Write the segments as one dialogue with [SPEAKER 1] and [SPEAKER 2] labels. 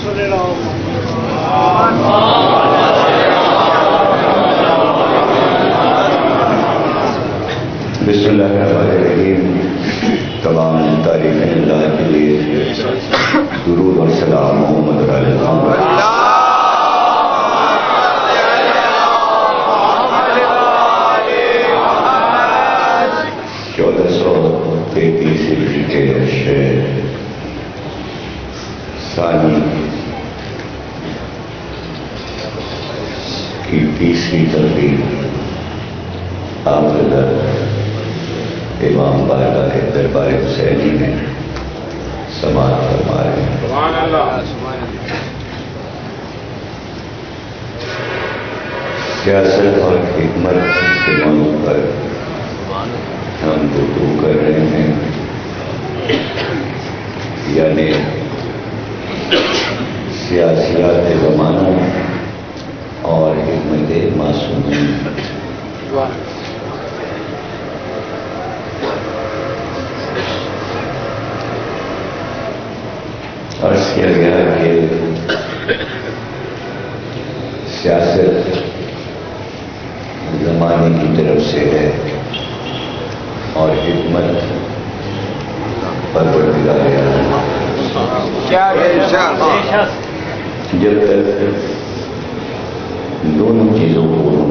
[SPEAKER 1] بسم اللہ الرحمن الرحیم. تمام تعریفیں اللہ کے لیے. درود اور سلام محمد علیہ وسلم. 1433 ہجری کے شہر ثانی کی تیسری تقریر آپ امام بارگاہ کے دربار حسینی میں سماعت فرما رہے ہیں.
[SPEAKER 2] سبحان اللہ.
[SPEAKER 1] سیاست اور حکمت کے موضوع پر ہم گفتگو کر رہے ہیں، یعنی سیاسیات زمانہ اور حکمت معصومین. عرض کیا گیا کہ سیاست زمانے کی طرف سے ہے اور حکمت پروردگار عالم. جب تک دونوں چیزوں کو ہم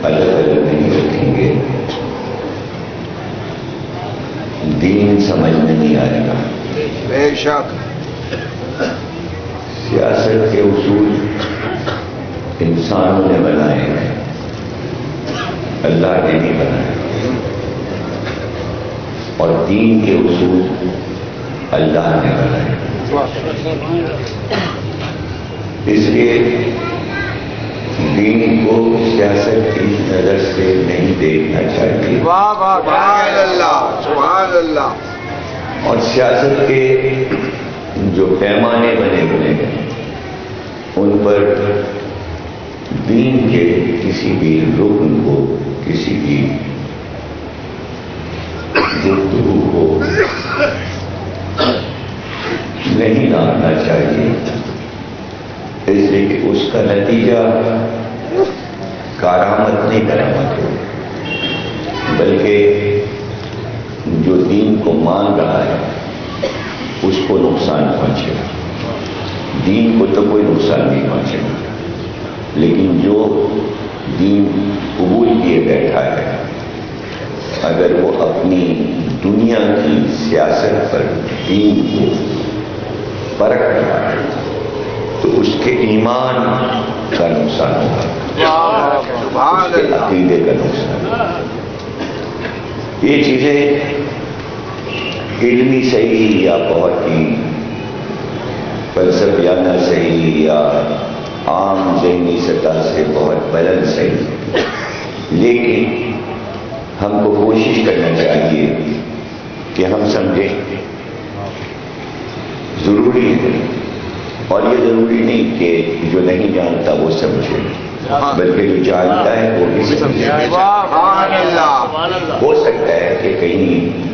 [SPEAKER 1] الگ الگ نہیں رکھیں گے دین سمجھ میں نہیں آئے گا.
[SPEAKER 2] بے شک
[SPEAKER 1] سیاست کے اصول انسانوں نے بنائے ہیں، اللہ نے نہیں بنائے، اور دین کے اصول اللہ نے بنائے. اس لیے دین کو سیاست کی نظر سے نہیں دیکھنا چاہیے.
[SPEAKER 2] واہ واہ سبحان اللہ سبحان اللہ.
[SPEAKER 1] اور سیاست کے جو پیمانے بنے ہوئے ہیں ان پر دین کے کسی بھی رکن کو، کسی بھی گفتگو کو نہیں لانا چاہیے، اس لیے کہ اس کا نتیجہ کارآمد نہیں برآمد ہو، بلکہ جو دین کو مان رہا ہے اس کو نقصان پہنچے گا. دین کو تو کوئی نقصان نہیں پہنچے گا، لیکن جو دین قبول کیے بیٹھا ہے اگر وہ اپنی دنیا کی سیاست پر دین کو پرکھ رہا ہے تو اس کے ایمان کا نقصان ہوگا، اس کے عقیدے کا نقصان ہوگا. یہ چیزیں علمی صحیح یا بہت ہی فلسفیانہ صحیح یا عام ذہنی سطح سے بہت بلند صحیح، لیکن ہم کو کوشش کرنا چاہیے کہ ہم سمجھیں. ضروری ہے، اور یہ ضروری نہیں کہ جو نہیں جانتا وہ سمجھے، بلکہ جو جانتا ہے وہ بھی سمجھے. ہو سکتا ہے کہ کہیں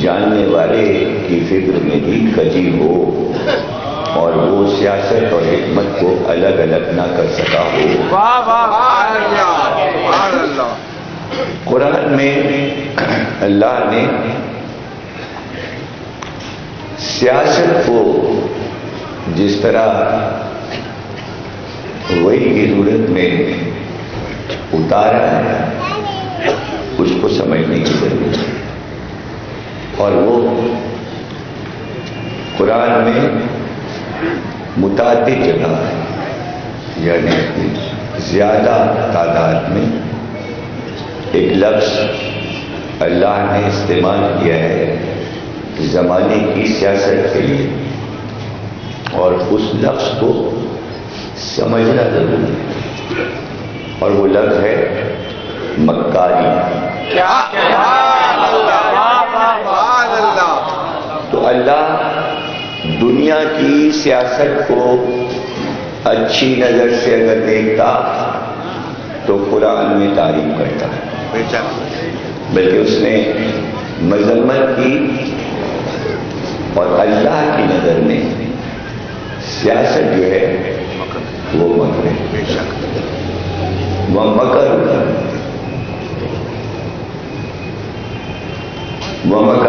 [SPEAKER 1] جاننے والے کی فکر میں بھی کجی ہو اور وہ سیاست اور حکمت کو الگ الگ نہ کر سکا ہو. قرآن میں اللہ نے سیاست کو جس طرح وہی کی صورت میں اتارا ہے اس کو سمجھنے کی ضرورت ہے. اور وہ قرآن میں متعدد جگہ ہے، یعنی زیادہ تعداد میں ایک لفظ اللہ نے استعمال کیا ہے زمانے کی سیاست کے لیے، اور اس لفظ کو سمجھنا ضروری ہے. اور وہ لفظ ہے مکاری. تو اللہ دنیا کی سیاست کو اچھی نظر سے اگر دیکھتا تو قرآن میں تعریف کرتا ہے، بلکہ اس نے مذمت کی، اور اللہ کی نظر میں سیاست جو ہے وہ مکر ہے.
[SPEAKER 2] بے شک.
[SPEAKER 1] ومکر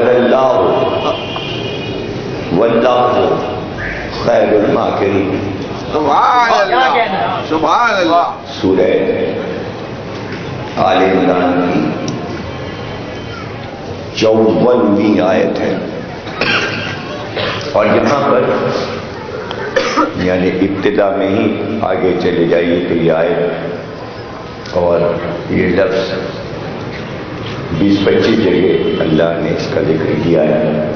[SPEAKER 1] اللہ واللہ خیر الماکرین.
[SPEAKER 2] سبحان اللہ سبحان اللہ.
[SPEAKER 1] سورہ آل عمران کی 54ویں آیت ہے. اور یہاں پر یعنی ابتدا میں ہی آگے چلے جائیے تو یہ آیت اور یہ لفظ 20-25 جگہ اللہ نے اس کا ذکر کیا ہے.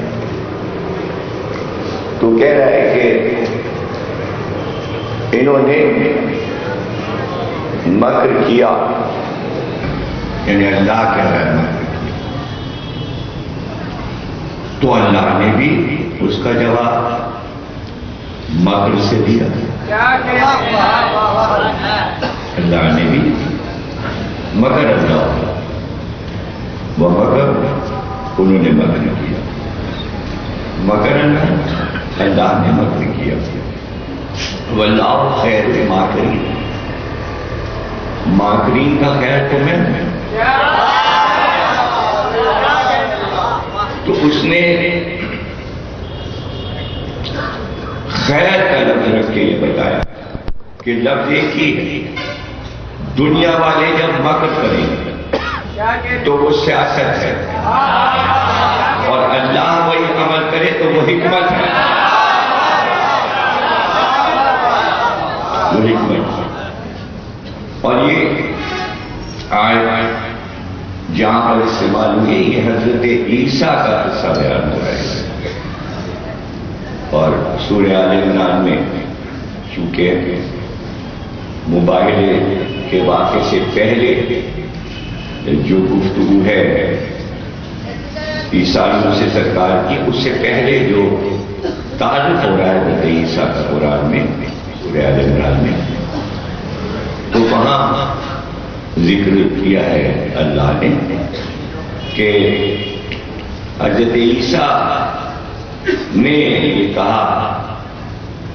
[SPEAKER 1] تو کہہ رہا ہے کہ انہوں نے مکر کیا، یعنی اللہ کہہ رہا ہے مکر کیا، تو اللہ نے بھی اس کا جواب مکر سے دیا. اللہ نے بھی مکر اللہ وہ مکر انہوں نے مکر کیا، مکر اللہ نے مکر کیا. واللہ خیر ماکرین، ماکرین کا خیر تو میں تو اس نے خیر کا لفظ رکھ کے یہ بتایا کہ لفظ ایک ہی ہے. دنیا والے جب مکر کریں گے تو وہ سیاست ہے، اور اللہ وہی عمل کرے تو وہ حکمت ہے. وہ حکمت ہے. اور یہ آیت جہاں پر استعمال ہوئی یہ حضرت عیسیٰ کا قصہ بیان ہو رہا ہے. اور سورہ آل عمران میں چونکہ مباہلے کے واقعے سے پہلے جو گفتگو ہے عیسیٰ سے سرکار کی، اس سے پہلے جو تعارف ہو رہا ہے حضرت عیسیٰ کا قرآن میں سورہ آل عمران میں، تو وہاں ذکر کیا ہے اللہ نے کہ حضرت عیسیٰ نے یہ کہا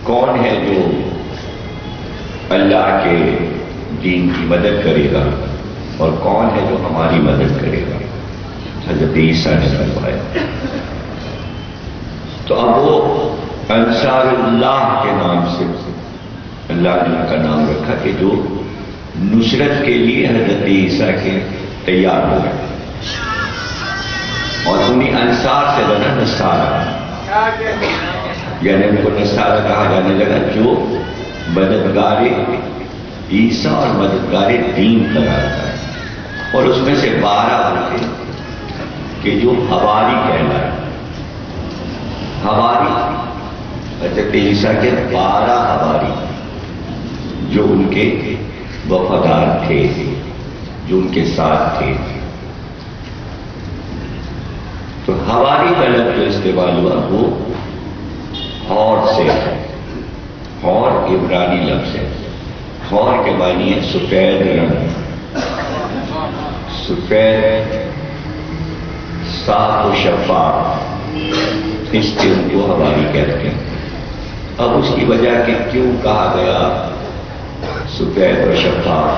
[SPEAKER 1] کون ہے جو اللہ کے دین کی مدد کرے گا اور کون ہے جو ہماری مدد کرے گا. حضرت عیسیٰ نے فرمایا. تو اب وہ انصار اللہ کے نام سے اللہ نے ان کا نام رکھا کہ جو نصرت کے لیے حضرت عیسیٰ کے تیار ہو گئے، اور انہیں انصار سے بنا نصارہ، یعنی ان کو نصارہ کہا جانے لگا جو مددگار عیسیٰ اور مددگار دین قرار ہے. اور اس میں سے 12 ہوتے کہ جو حواری کہلائے. حواری حضرت عیسیٰ کے 12 حواری جو ان کے وفادار تھے، جو ان کے ساتھ تھے. تو حواری کا لفظ جو استعمال ہوا وہ حور سے ہے. حور عبرانی لفظ ہے. حور کے معنی ہے سفید رنگ، سفید صاف و شفاف، اس سے ان کو حواری کہتے ہیں. اب اس کی وجہ کہ کیوں کہا گیا سفید و شفاف،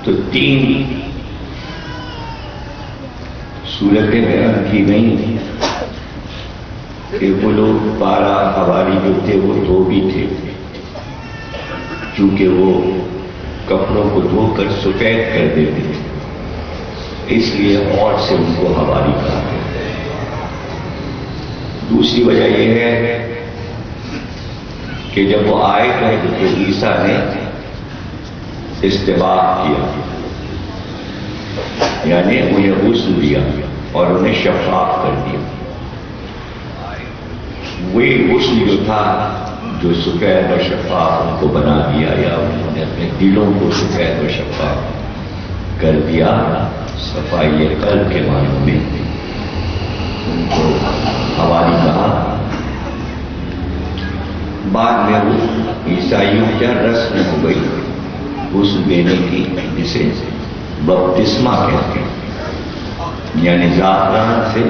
[SPEAKER 1] تو 3 صورتیں بیان کی گئی کہ وہ لوگ 12 حواری جو تھے وہ 2 بھی تھے، چونکہ وہ کپڑوں کو دھو کر سفید کر دیتے تھے، اس لیے اور سے ان کو حواری کہا گیا. دوسری وجہ یہ ہے کہ جب وہ آئے تو حضرت عیسیٰ نے استباح کیا، یعنی انہیں غسل دیا اور انہیں شفاف کر دیا. وہی غسل جو تھا جو سفید و شفاف ان کو بنا دیا، یا انہوں نے اپنے دلوں کو سفید و شفاف کر دیا. صفائی قلب کے معنوں میں ان کو حواری کہا. بعد میں وہ عیسائیوں کیا رسم ہو گئی غسل دینے کی، جسے بپتسمہ کہتے ہیں. یعنی زعفران سے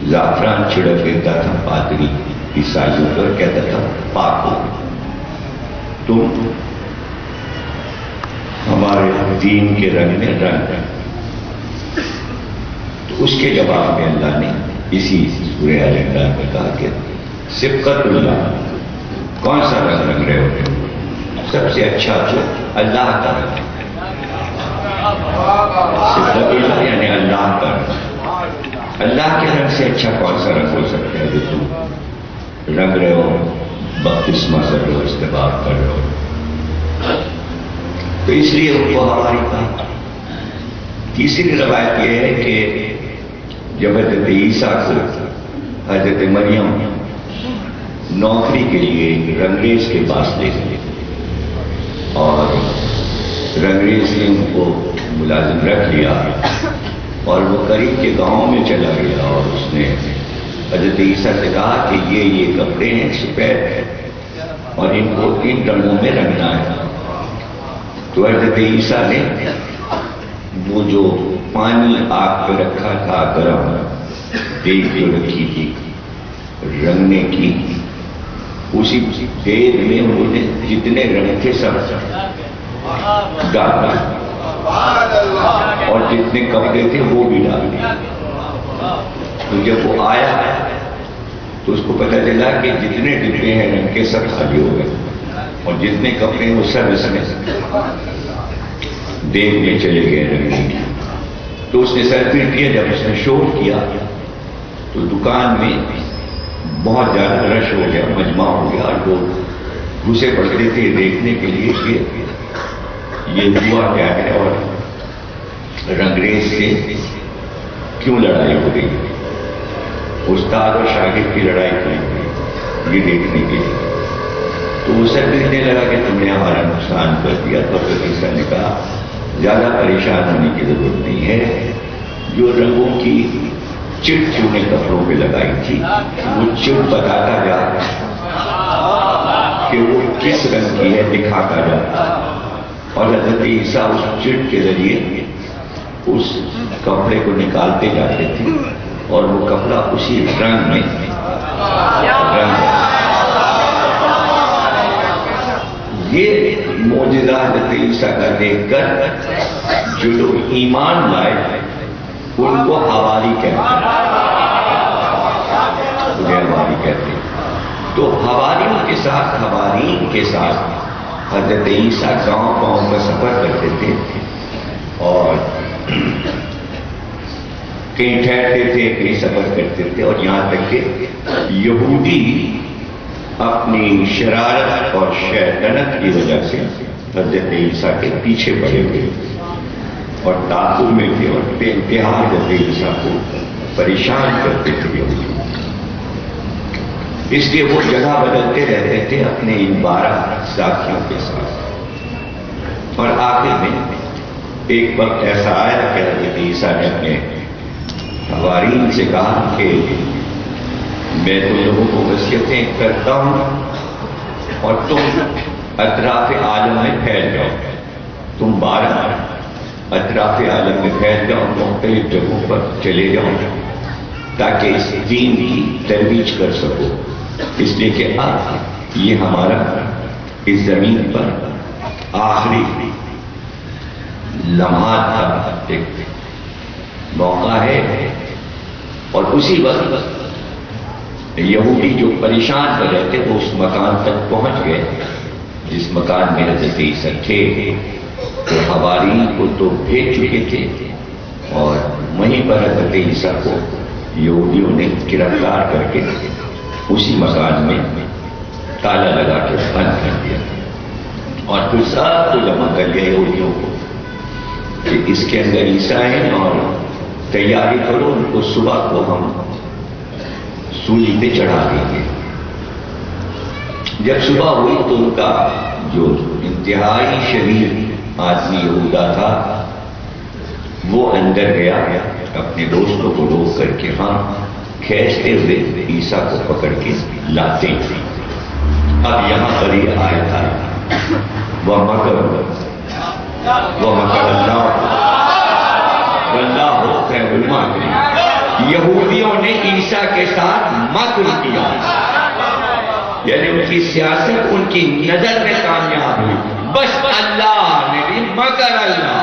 [SPEAKER 1] زعفران چھڑک دیتا تھا پادری عیسائیوں پر کہتا تھا پاک ہو، تم ہمارے دین کے رنگ میں رنگ ہے۔ تو اس کے جواب میں اللہ نے اسی سورہ آل عمران میں کہا کہ صبغۃ اللہ، کون سا رنگ رنگ رہے ہو؟ سب سے اچھا جو اللہ کا رنگ، صبغۃ اللہ یعنی اللہ کا رنگ۔ اللہ کے رنگ سے اچھا کون سا رنگ ہو سکتا ہے جو تم رنگ رہے ہو، بپتسمہ کر رہے ہو، استقبال کر رہے ہو؟ تو اس لیے وہ ہماری کا تیسری روایت یہ ہے کہ جب حضرت عیسیٰ کو حضرت مریم نوکری کے لیے رنگریز کے پاس لے گئے اور رنگریز نے ان کو ملازم رکھ لیا اور وہ قریب کے گاؤں میں چلا گیا اور اس نے حضرت عیسیٰ سے کہا کہ یہ کپڑے ہیں سفید ہیں اور ان کو ان رنگوں میں رنگنا ہے۔ تو حضرت عیسیٰ نے وہ جو پانی آگ پہ رکھا تھا گرم دیگ جو رکھی تھی رنگنے کی، اسی دیگ میں انہوں نے جتنے رنگ تھے سب ڈال اور جتنے کپڑے تھے وہ بھی ڈال دیے۔ تو جب وہ آیا تو اس کو پتہ چلا کہ جتنے ڈبے ہیں رنگ کے سب خالی ہو گئے اور جتنے کپڑے وہ سب اس میں دیگ میں چلے گئے رنگنے کی۔ تو اس نے سر پھر کیا، جب اس نے شور کیا تو دکان میں بہت زیادہ رش ہو گیا، مجمع ہو گیا اور لوگ گھسے پڑتے تھے دیکھنے کے لیے کہ یہ ہوا کیا ہے اور رنگریز سے کیوں لڑائی ہو رہی ہے، استاد اور شاگرد کی لڑائی کیوں ہو رہی، یہ دیکھنے کے لیے۔ تو اسے کہنے لگا کہ تم نے ہمارا نقصان کر دیا۔ تو عیسیٰ نے کہا زیادہ پریشان ہونے کی ضرورت نہیں ہے، جو رنگوں کی چٹ تم نے کپڑوں پہ لگائی تھی وہ چٹ بتاتا جا کہ وہ کس رنگ کی ہے، دکھاتا جا۔ اور حضرت عیسیٰ اس چٹ کے ذریعے اس کپڑے کو نکالتے جاتے تھے اور وہ کپڑا اسی رنگ میں یہ معجزہ حضرت عیسیٰ کا دیکھ کر جو لوگ ایمان لائے ان کو حواری کہتے ہیں، انہیں حواری کہتے ہیں۔ تو حواریوں کے ساتھ حضرت عیسیٰ گاؤں گاؤں کا سفر کرتے تھے اور کہیں ٹھہرتے تھے، کہیں سفر کرتے تھے، اور یہاں تک کہ یہودی اپنی شرارت اور شیطنت کی وجہ سے حضرت عیسیٰ کے پیچھے پڑے ہوئے اور تعاقب میں تھے اور بے انتہا حضرت عیسیٰ کو پریشان کرتے تھے یہودی۔ اس لیے وہ جگہ بدلتے رہتے تھے اپنے ان 12 ساتھیوں کے ساتھ۔ اور آخر میں ایک وقت ایسا آیا کہ حضرت عیسیٰ نے اپنے حوارین سے کہا کہ میں تم لوگوں کو وصیتیں کرتا ہوں اور تم اطراف عالم میں پھیل جاؤ، تم 12 اطراف عالم میں پھیل جاؤ، مختلف جگہوں پر چلے جاؤ تاکہ اس دین کی ترویج کر سکو، اس لیے کہ اب یہ ہمارا اس زمین پر آخری لمحات کا ایک موقع ہے۔ اور اسی وقت یہودی جو پریشان کر رہے تھے وہ اس مکان تک پہنچ گئے جس مکان میں حضرت عیسیٰ تھے، تو حواری کو تو بھیج چکے تھے اور وہیں پر حضرت عیسیٰ کو یہودیوں نے گرفتار کر کے اسی مکان میں تالا لگا کے بند کر دیا اور پھر سب کو جمع کر لیا یہودیوں کو کہ اس کے اندر عیسیٰ ہیں اور تیاری کرو، ان کو صبح کو ہم سولی پہ چڑھا دیں گے۔ جب صبح ہوئی تو ان کا جو انتہائی شریر آدمی یہودا تھا وہ اندر گیا اپنے دوستوں کو روک کر کے ہاں کھینچتے ہوئے عیسیٰ کو پکڑ کے لاتے تھے۔ اب یہاں پر یہ آیت ہے وہ مکر اللہ واللہ خیر الماکرین، یہودیوں نے عیسیٰ کے ساتھ مکر کیا
[SPEAKER 3] یعنی ان کی سیاست ان کی نظر میں کامیاب ہوئی. بس اللہ نے بھی مگر اللہ،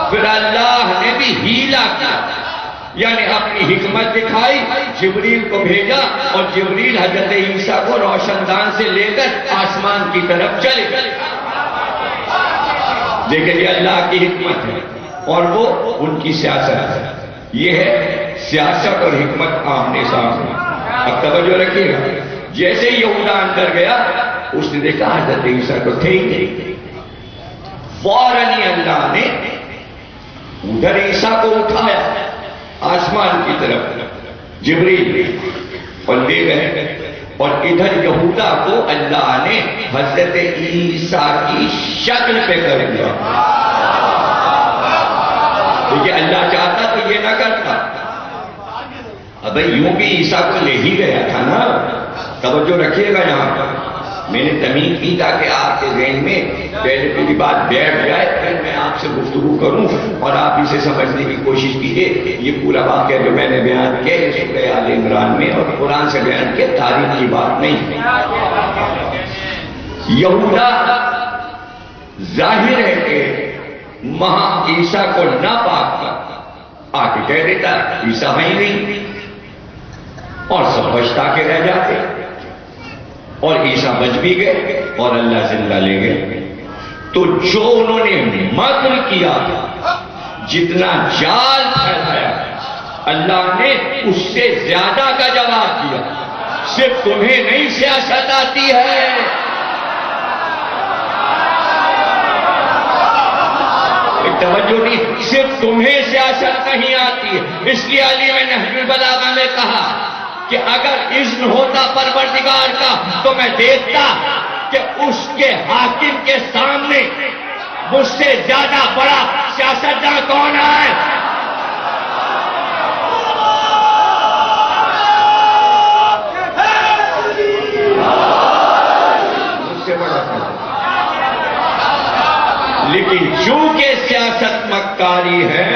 [SPEAKER 3] پھر اللہ نے بھی ہیلا کیا، یعنی اپنی حکمت دکھائی، جبریل کو بھیجا اور جبریل حضرت عیسیٰ کو روشن دان سے لے کر آسمان کی طرف چلے. دیکھیں یہ اللہ کی حکمت ہے اور وہ ان کی سیاست ہے. یہ ہے سیاست اور حکمت آمنے سامنے. اب توجہ رکھیے گا، جیسے یہودا اندر گیا اس نے دیکھا حضرت عیسیٰ کو تھے ہی نہیں، فوراً ہی اللہ نے ادھر عیسیٰ کو اٹھایا آسمان کی طرف، جبریل اور لے گئے، اور ادھر یہودا کو اللہ نے حضرت عیسیٰ کی شکل پہ کر دیا. کیونکہ اللہ چاہتا تو یہ نہ کرتا. ابھی یوں بھی عیسیٰ کو لے ہی گیا تھا نا. توجہ رکھیے گا یہاں پر. میں نے تمیز کی تھا کہ آپ کے ذہن میں پہلے پہلی بات بیٹھ جائے، پھر میں آپ سے گفتگو کروں اور آپ اسے سمجھنے کی کوشش کیجیے. یہ پورا واقعہ جو میں نے بیان کیا یہ سورہ آل عمران میں اور قرآن سے بیان کیا، تاریخ کی بات نہیں. یہودا ظاہر ہے کہ وہاں عیسیٰ کو نہ پاک کر آ کے کہہ دیتا عیسیٰ ہے ہی نہیں، اور سب پچھتا کے رہ جاتے، اور عیسیٰ بچ بھی گئے اور اللہ زندہ لے گئے. تو جو انہوں نے مکر کیا، جتنا جال پھیلایا، اللہ نے اس سے زیادہ کا جواب دیا. صرف تمہیں نہیں سیاست آتی ہے، توجہ نہیں، صرف تمہیں سیاست نہیں آتی ہے. اس لیے علی میں نہج البلاغہ میں کہا کہ اگر اذن ہوتا پروردگار کا تو میں دیکھتا کہ اس کے حاکم کے سامنے مجھ سے زیادہ بڑا سیاستدان کون ہے. مجھ سے بڑا. لیکن چونکہ سیاست مکاری ہے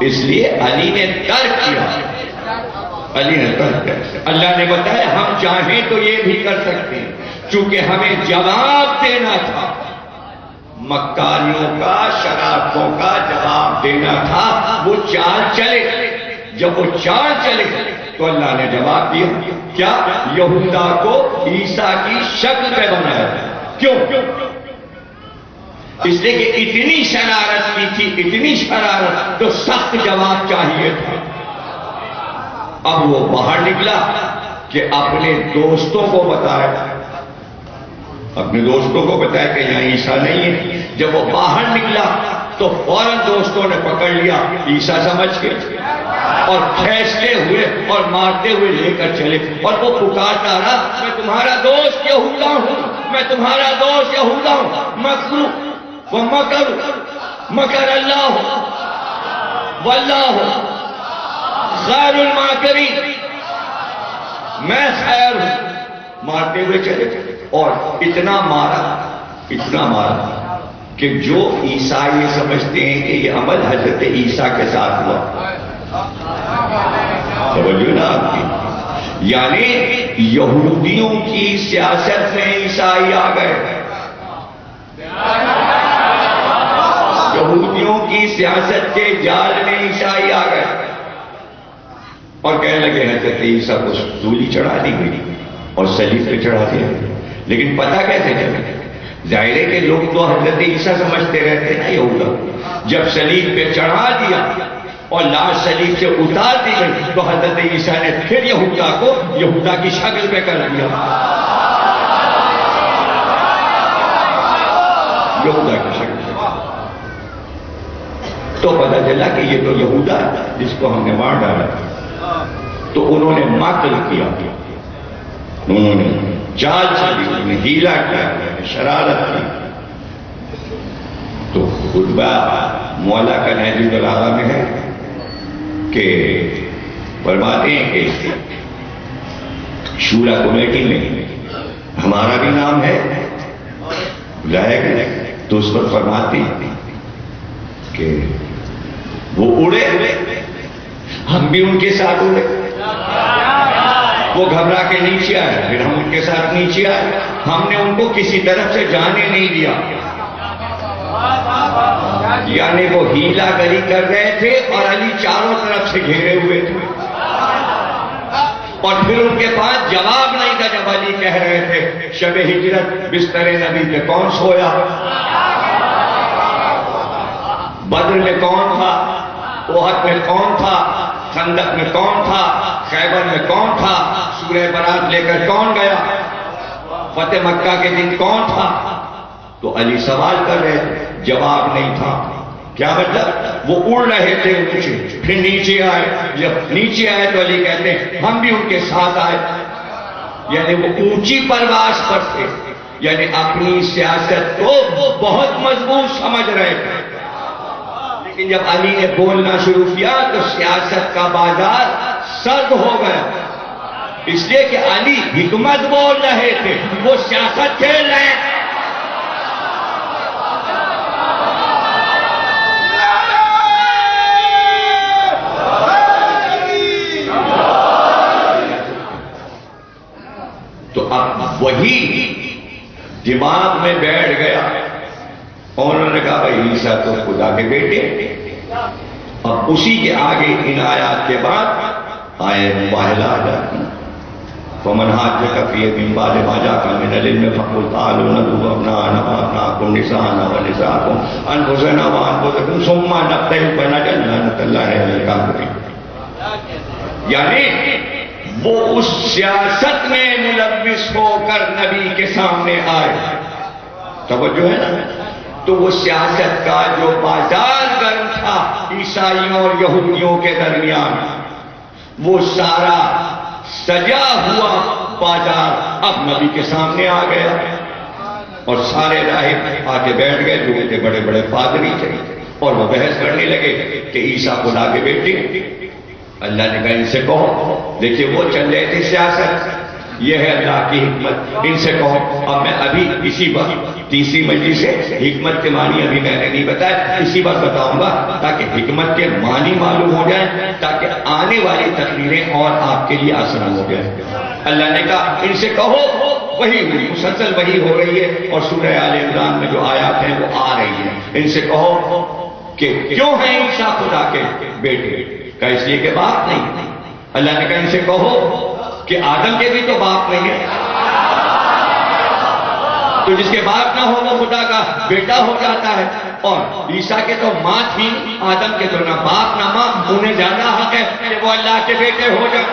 [SPEAKER 3] اس لیے علی نے ترک کیا. علی نے ترک کیا. اللہ نے بتایا ہم چاہیں تو یہ بھی کر سکتے ہیں، چونکہ ہمیں جواب دینا تھا، مکاریوں کا، شرارتوں کا جواب دینا تھا. وہ چال چلے. جب وہ چال چلے تو اللہ نے جواب دیا. کیا؟ یہودا کو عیسیٰ کی شکل پہ بنایا. کیوں؟ اس لیے کہ اتنی شرارت کی تھی، اتنی شرارت، تو سخت جواب چاہیے تھا. اب وہ باہر نکلا کہ اپنے دوستوں کو بتایا، اپنے دوستوں کو بتایا کہ یہاں عیسیٰ نہیں ہے. جب وہ باہر نکلا تو فوراً دوستوں نے پکڑ لیا عیسیٰ سمجھ کے، اور کھینچتے ہوئے اور مارتے ہوئے لے کر چلے. اور وہ پکارتا رہا میں تمہارا دوست یہودا ہوں، میں تمہارا دوست یہودا ہوں. مکرو ومکر مکر اللہ واللہ خیر الماکرین، میں خیر ہوں. مارتے ہوئے چلے اور اتنا مارا کہ جو عیسائی یہ سمجھتے ہیں کہ یہ عمل حضرت عیسیٰ کے ساتھ ہوا. توجہ نا آپ کی. یعنی یہودیوں کی سیاست میں عیسائی آ گئے، یہودیوں کی سیاست کے جال میں عیسائی آ گئے اور کہنے لگے حضرت عیسیٰ کو سولی چڑھا دی گئی اور صلیب پہ چڑھا دیا. لیکن پتہ کیسے چلے؟ ظاہر ہے کہ لوگ تو حضرت عیسیٰ سمجھتے رہتے نا یہودا. جب صلیب پہ چڑھا دیا اور لاش صلیب سے اتار دی گئی تو حضرت عیسیٰ نے پھر یہودا کو یہودا کی شکل پہ کر دیا. یہودا کی شکل پہ تو پتہ چلا کہ یہ تو یہودا ہے جس کو ہم نے مار ڈالا. تو انہوں نے مکر کیا، انہوں نے جال چلی، انہوں نے ہیلا کیا، شرارت کی. تو خطبہ مولا کا نہج البلاغہ میں ہے کہ فرماتے ہیں کہ شورا کمیٹی میں ہمارا بھی نام ہے بلایا گیا. تو اس پر فرماتے ہیں کہ وہ اڑے، ہم بھی ان کے ساتھ اڑے. وہ گھبرا کے نیچے آئے، پھر ہم ان کے ساتھ نیچے آئے، ہم نے ان کو کسی طرف سے جانے نہیں دیا، یعنی وہ ہیلا گری کر رہے تھے اور علی چاروں طرف سے گھیرے ہوئے تھے، اور پھر ان کے پاس جواب نہیں تھا جب علی کہہ رہے تھے شب ہجرت بستر نبی پہ کون سویا، بدر میں کون تھا، احد میں کون تھا، خندق میں کون تھا، خیبر میں کون تھا، سورہ برات لے کر کون گیا، فتح مکہ کے دن کون تھا. تو علی سوال کر رہے تھے، جواب نہیں تھا. کیا مطلب؟ وہ اڑ رہے تھے اوپر، پھر نیچے آئے، جب نیچے آئے تو علی کہتے ہیں ہم بھی ان کے ساتھ آئے، یعنی وہ اونچی پرواز پر تھے، یعنی اپنی سیاست کو بہت مضبوط سمجھ رہے تھے. لیکن جب علی نے بولنا شروع کیا تو سیاست کا بازار سرد ہو گیا، اس لیے کہ علی حکمت بول رہے تھے، وہ سیاست کھیل رہے ہیں. تو اب وہی دماغ میں بیٹھ گیا اور انہوں نے کہا بھائی عیسیٰ تو خدا کے بیٹے. اب اسی کے آگے ان آیات کے بعد آئے مباہلہ آ جاتی. فمن حاجک فی من بعد ما جاءک من العلم فقل تعالوا ندعو ابناءنا وابناءکم ونساءنا ونساءکم انفسنا وانفسکم ثم نبتہل فنجعل لعنۃ اللہ علی الکاذبین. یعنی وہ اس سیاست میں ملوث ہو کر نبی کے سامنے آئے. توجہ ہے نا؟ تو وہ سیاست کا جو بازار گرم تھا عیسائیوں اور یہودیوں کے درمیان، وہ سارا سجا ہوا بازار اب نبی کے سامنے آ گیا، اور سارے راہب آ کے بیٹھ گئے جو تھے بڑے بڑے پادری تھے، اور وہ بحث کرنے لگے کہ عیسیٰ خدا کے بیٹے. اللہ نے کہا ان سے کہو، دیکھیے وہ چل رہے تھے سیاست، یہ ہے اللہ کی حکمت، ان سے کہو. اب میں ابھی اسی وقت تیسری مجلس سے حکمت کے معنی ابھی میں نے نہیں بتایا، اسی وقت بتاؤں گا تاکہ حکمت کے معنی معلوم ہو جائیں، تاکہ آنے والی تقریریں اور آپ کے لیے آسان ہو جائیں. اللہ نے کہا ان سے کہو، وہی ہوئی، مسلسل وہی ہو رہی ہے، اور سورہ آل عمران میں جو آیات ہیں وہ آ رہی ہیں. ان سے کہو کہ کیوں ہیں عیسیٰ خدا کے بیٹے؟ کہ اس لیے کہ باپ نہیں. اللہ نے کہا ان سے کہو کہ آدم کے بھی تو باپ نہیں ہے، تو جس کے باپ نہ ہو وہ خدا کا بیٹا ہو جاتا ہے. اور عیسیٰ کے تو ماں تھی، آدم کے تو نہ باپ نہ ماں، انہیں زیادہ حق ہے کہ وہ اللہ کے بیٹے ہو جائیں.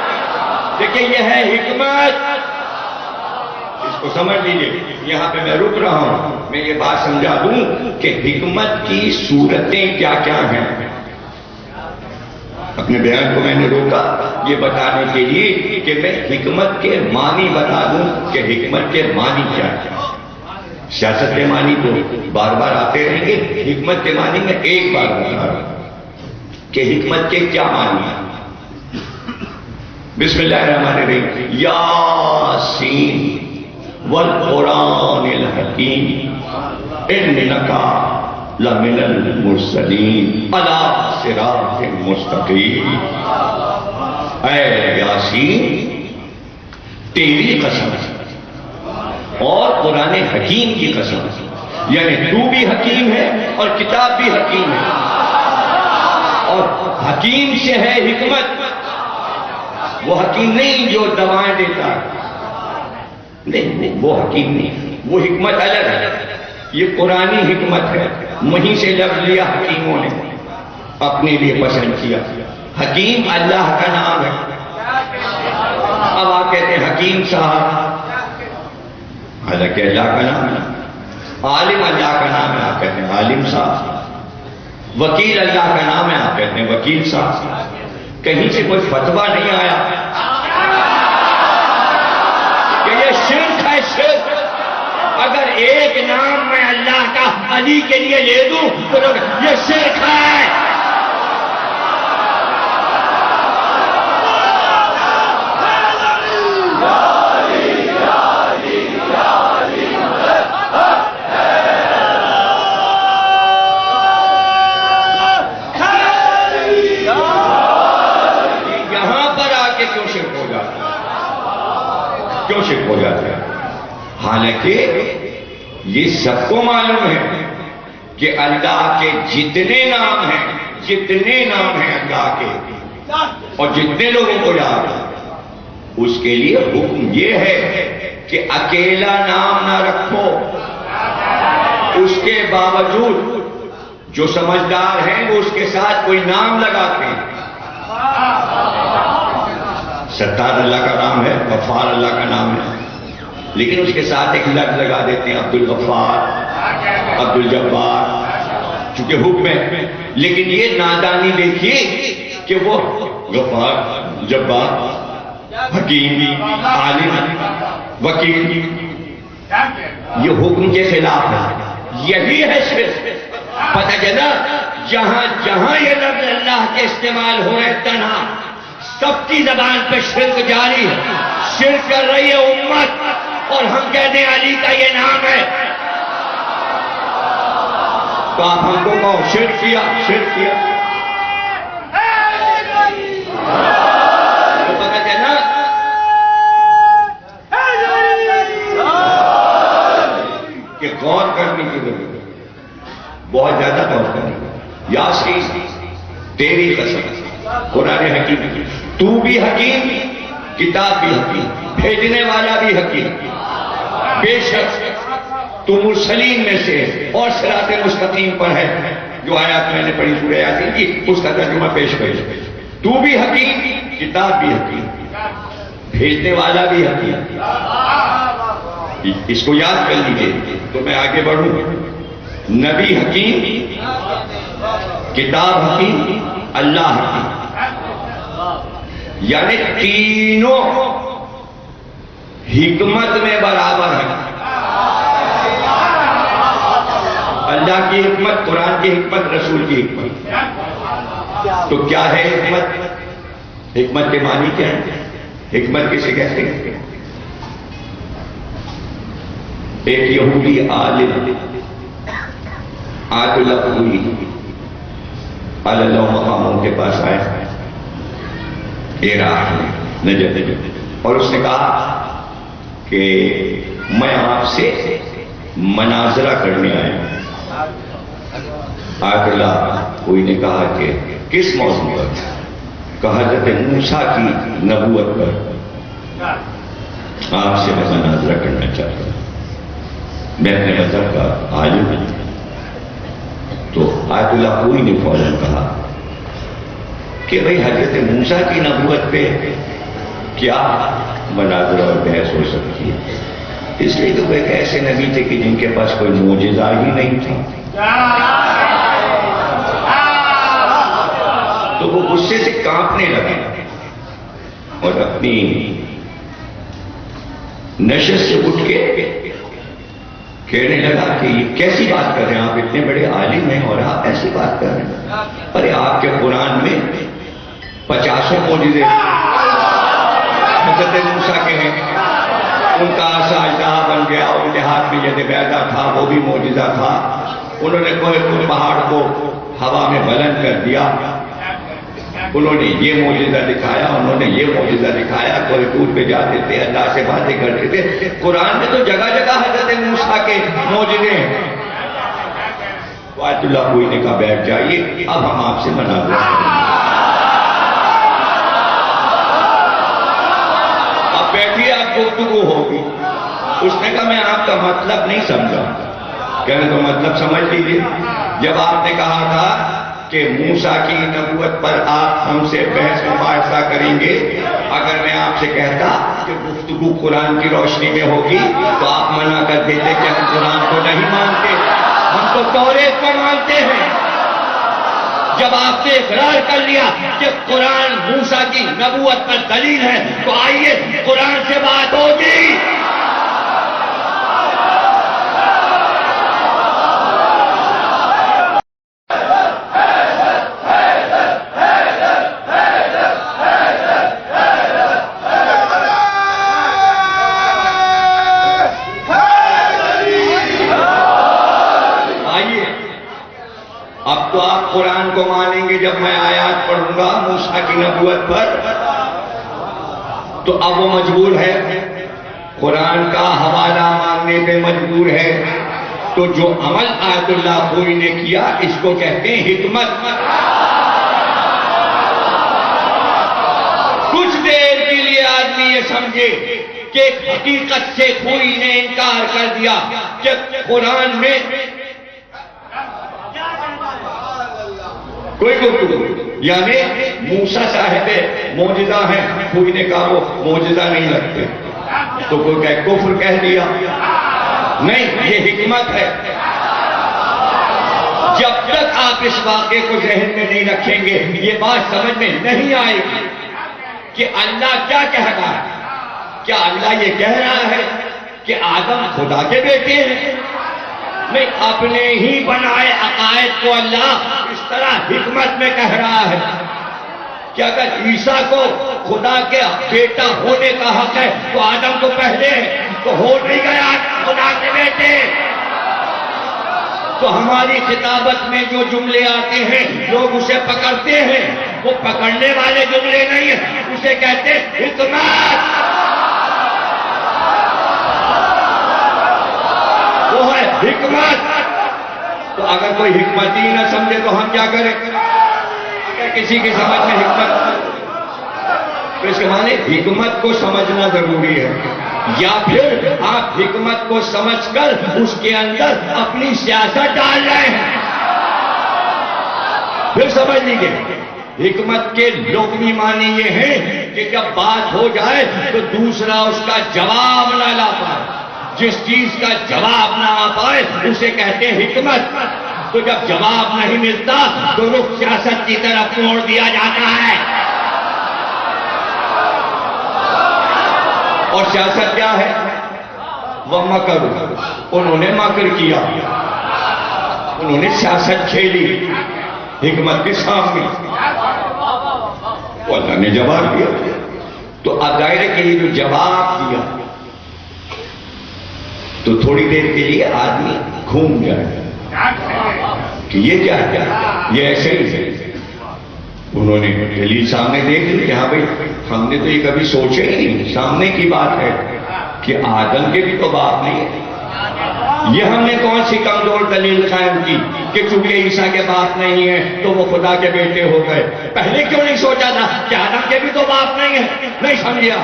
[SPEAKER 3] دیکھیں یہ ہے حکمت، اس کو سمجھ لیجیے. یہاں پہ میں رک رہا ہوں، میں یہ بات سمجھا دوں کہ حکمت کی صورتیں کیا کیا ہیں. اپنے بیان کو میں نے روکا یہ بتانے کے لیے کہ میں حکمت کے معنی بتا دوں کہ حکمت کے معنی کیا ہے. سیاست کے معنی تو بار بار آتے رہیں گے، حکمت کے معنی میں ایک بار بتا رہا ہوں کہ حکمت کے کیا معنی ہیں. بسم اللہ الرحمن الرحیم. یاسین والقرآن الحکیم انک لمن المرسلین علی صراط مستقیم. اے یاسین تیری قسم اور قرآن حکیم کی قسم، یعنی تو بھی حکیم ہے اور کتاب بھی حکیم ہے، اور حکیم سے ہے حکمت. وہ حکیم نہیں جو دوائیں دیتا ہے، نہیں وہ حکیم نہیں، وہ حکمت الگ ہے. یہ قرآنی حکمت ہے، وہیں سے لفظ لیا حکیموں نے، اپنے لیے پسند کیا. حکیم اللہ کا نام ہے. اب آپ کہتے ہیں حکیم صاحب، حالانکہ اللہ کا نام ہے. عالم اللہ کا نام ہے، آپ کہتے ہیں عالم صاحب. وکیل اللہ کا نام ہے، آپ کہتے ہیں وکیل صاحب. کہیں سے کوئی فتویٰ نہیں آیا کہ یہ شرک ہے. شرک اگر ایک نام میں اللہ کا علی کے لیے لے دوں تو یہ شرک ہے. یہاں پر آ کے کیوں حالانکہ یہ سب کو معلوم ہے کہ اللہ کے جتنے نام ہیں اللہ کے، اور جتنے لوگوں کو یاد ہے، اس کے لیے حکم یہ ہے کہ اکیلا نام نہ رکھو، اس کے باوجود جو سمجھدار ہیں وہ اس کے ساتھ کوئی نام لگاتے ہیں۔ ستار اللہ کا نام ہے، غفار اللہ کا نام ہے، لیکن اس کے ساتھ ایک لفظ لگا دیتے ہیں عبد الغفار، عبد الجبار، چونکہ حکم ہے۔ لیکن یہ نادانی دیکھیے کہ وہ غفار، جبار، حکیم، عالم، وکیل، یہ حکم کے خلاف ہے، یہی ہے شرک۔ پتہ چلا جہاں جہاں یہ لفظ اللہ کے استعمال ہو رہے تنہا، سب کی زبان پہ شرک جاری ہے، شرک کر رہی ہے امت، اور ہم کہتے ہیں علی کا یہ نام ہے، تو آپ ہم کو کہو شرک کیا، شرک کیا۔ تو پتہ چلا کہ غور کرنے کی ضرورت ہے، بہت زیادہ غور کرنے کی۔ یاسین تیری قسم، قرآن حکیم، تو بھی حکیم، کتاب بھی حکیم، بھیجنے والا بھی حکیم، بے شک تو مرسلین میں سے اور صراط مستقیم پر ہے۔ جو آیات میں نے پڑھی سورہ یاسین کی، اس کا ترجمہ پیش تو بھی حکیم، کتاب بھی حکیم، بھیجنے والا بھی حکیم۔ اس کو یاد کر لیجیے تو میں آگے بڑھوں۔ نبی حکیم، کتاب حکیم، اللہ حکیم، یعنی تینوں حکمت میں برابر ہیں۔ اللہ کی حکمت، قرآن کی حکمت، رسول کی حکمت۔ تو کیا ہے حکمت؟ حکمت کے معنی کیا ہے؟ حکمت کسے کہتے ہیں؟ ایک یہودی عالم آیت اللہ پوری اللہ مقاموں کے پاس آئے عراق میں نجف، اور اس نے کہا کہ میں آپ سے مناظرہ کرنے آیا ہوں۔ آیت اللہ کوئی نے کہا کہ کس موضوع پر؟ کہا حضرت موسیٰ کی نبوت پر آپ سے میں مناظرہ کرنا چاہتا ہوں، میں اپنے مذہب کا عالم ہوں۔ تو آیت اللہ کوئی نے فوراً کہا کہ بھئی حضرت موسیٰ کی نبوت پہ کیا مناظرہ اور بحث ہو سکتی ہے؟ اس لیے تو وہ ایک ایسے نبی تھے کہ جن کے پاس کوئی معجزہ ہی نہیں تھا۔ تو وہ غصے سے کانپنے لگے اور اپنی نشست سے اٹھ کے کہنے لگا کہ یہ کیسی بات کر رہے ہیں آپ، اتنے بڑے عالم ہیں اور آپ ایسی بات کر رہے ہیں؟ ارے آپ کے قرآن میں 50 معجزے حضرت موسیٰ کے ہیں، ان کا عصا اژدہا بن گیا، ان کے ہاتھ میں ید بیضا تھا، وہ بھی معجزہ تھا، انہوں نے کوہ پہاڑ کو ہوا میں بلند کر دیا، انہوں نے یہ معجزہ دکھایا، انہوں نے یہ معجزہ دکھایا، کوئی دور پہ جاتے تھے، اللہ سے باتیں کرتے تھے۔ قرآن میں تو جگہ جگہ حضرت موسیٰ کے معجزے ہیں۔ آیت اللہ کوئی نے کہا بیٹھ جائیے، اب ہم آپ سے مناظرہ کریں گے۔ اب بیٹھیے، آپ گفتگو ہوگی۔ اس نے کہا میں آپ کا مطلب نہیں سمجھا۔ کہنے تو مطلب سمجھ لیجیے، جب آپ نے کہا تھا کہ موسیٰ کی نبوت پر آپ ہم سے بحث مباحثہ کریں گے، اگر میں آپ سے کہتا کہ گفتگو قرآن کی روشنی میں ہوگی تو آپ منع کر دیتے کہ ہم قرآن کو نہیں مانتے، ہم تو توریت کو مانتے ہیں۔ جب آپ نے اقرار کر لیا کہ قرآن موسیٰ کی نبوت پر دلیل ہے تو آئیے قرآن سے بات ہوگی۔ اب تو آپ قرآن کو مانیں گے جب میں آیات پڑھوں گا موسیٰ کی نبوت پر، تو اب وہ مجبور ہے قرآن کا حوالہ مانگنے پہ مجبور ہے، تو جو عمل آیت اللہ خوئی نے کیا اس کو کہتے ہیں حکمت۔ کچھ دیر کے لیے آدمی یہ سمجھے کہ حقیقت سے خوئی نے انکار کر دیا کہ قرآن میں کوئی گفتگو، یعنی موسیٰ صاحب معجزہ ہیں، خوئی نے کہا وہ معجزہ نہیں لگتے، تو کوئی کہے کفر کہہ دیا، نہیں یہ حکمت ہے۔ جب تک آپ اس واقعے کو ذہن میں نہیں رکھیں گے یہ بات سمجھ میں نہیں آئے گی کہ اللہ کیا کہہ رہا ہے۔ کیا اللہ یہ کہہ رہا ہے کہ آدم خدا کے بیٹے ہیں؟ نہیں، اپنے ہی بنائے عقائد کو اللہ اس طرح حکمت میں کہہ رہا ہے کہ اگر عیسیٰ کو خدا کے بیٹا ہونے کا حق ہے تو آدم تو پہلے ہے، تو ہو نہیں گیا خدا کے بیٹے۔ تو ہماری خطابت میں جو جملے آتے ہیں لوگ اسے پکڑتے ہیں، وہ پکڑنے والے جملے نہیں ہیں، اسے کہتے ہیں حکمت، وہ ہے حکمت۔ تو اگر کوئی حکمت ہی نہ سمجھے تو ہم کیا کریں؟ اگر کسی کی سمجھ میں حکمت تو اس کے معنی حکمت کو سمجھنا ضروری ہے، یا پھر آپ حکمت کو سمجھ کر اس کے اندر اپنی سیاست ڈال رہے ہیں۔ پھر سمجھ لیجیے حکمت کے لغوی معنی یہ ہے کہ جب بات ہو جائے تو دوسرا اس کا جواب نہ لا پائے، جس چیز کا جواب نہ آ پائے اسے کہتے ہیں حکمت۔ تو جب جواب نہیں ملتا تو رخ سیاست کی طرف موڑ دیا جاتا ہے، اور سیاست کیا ہے؟ وہ مکر، انہوں نے مکر کیا، انہوں نے سیاست کھیلی حکمت کے سامنے، تو اللہ نے جواب دیا۔ تو اب ظاہر ہے کہ یہ جو جواب دیا تو تھوڑی دیر کے لیے آدمی گھوم جائے کہ یہ کیا ہے، یہ ایسے ہی ہے۔ انہوں نے دلیل سامنے دیکھ لی کہ ہاں بھائی ہم نے تو یہ کبھی سوچے ہی نہیں، سامنے کی بات ہے کہ آدم کے بھی تو باپ نہیں ہے۔ یہ ہم نے کون سی کمزور دلیل قائم کی کہ چونکہ عیسیٰ کے باپ نہیں ہیں تو وہ خدا کے بیٹے ہو گئے؟ پہلے کیوں نہیں سوچا تھا کہ آدم کے بھی تو باپ نہیں ہیں؟ نہیں سمجھا،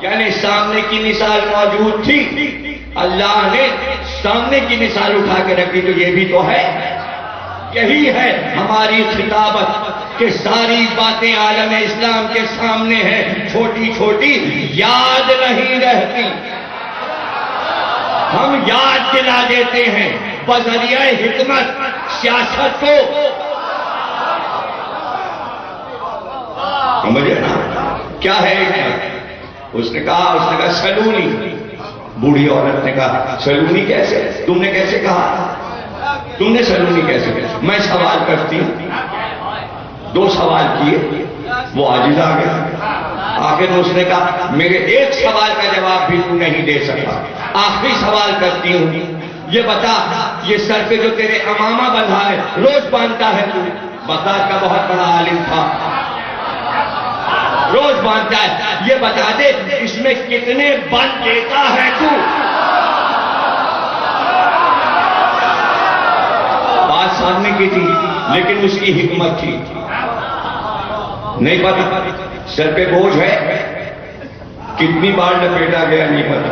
[SPEAKER 3] یعنی سامنے کی مثال موجود تھی، اللہ نے سامنے کی مثال اٹھا کے رکھی، تو یہ بھی تو ہے۔ یہی ہے ہماری خطابت کہ ساری باتیں عالم اسلام کے سامنے ہیں، چھوٹی چھوٹی یاد نہیں رہتی، ہم یاد دلا دیتے ہیں بذریعہ حکمت سیاست کو۔ سمجھے نا کیا ہے؟ اس نے کہا سلونی، بوڑھی عورت نے کہا سلونی کیسے؟ تم نے کیسے کہا؟ تم نے سلونی کیسے کہا؟ میں سوال کرتی ہوں، 2 سوال کیے، وہ عاجز آ گیا، آخر اس نے کہا میرے ایک سوال کا جواب بھی تو نہیں دے سکا، آخری سوال کرتی ہوں، یہ بتا یہ سر پہ جو تیرے امامہ بندھا ہے روز باندھتا ہے تو؟ بغداد کا بہت بڑا عالم تھا، روز باندھتا ہے، یہ بتا دے اس میں کتنے بند دیتا ہے تو؟ بات سامنے کی تھی لیکن اس کی حکمت تھی، نہیں پتا سر پہ بوجھ ہے کتنی بار لپیٹا گیا نہیں پتا،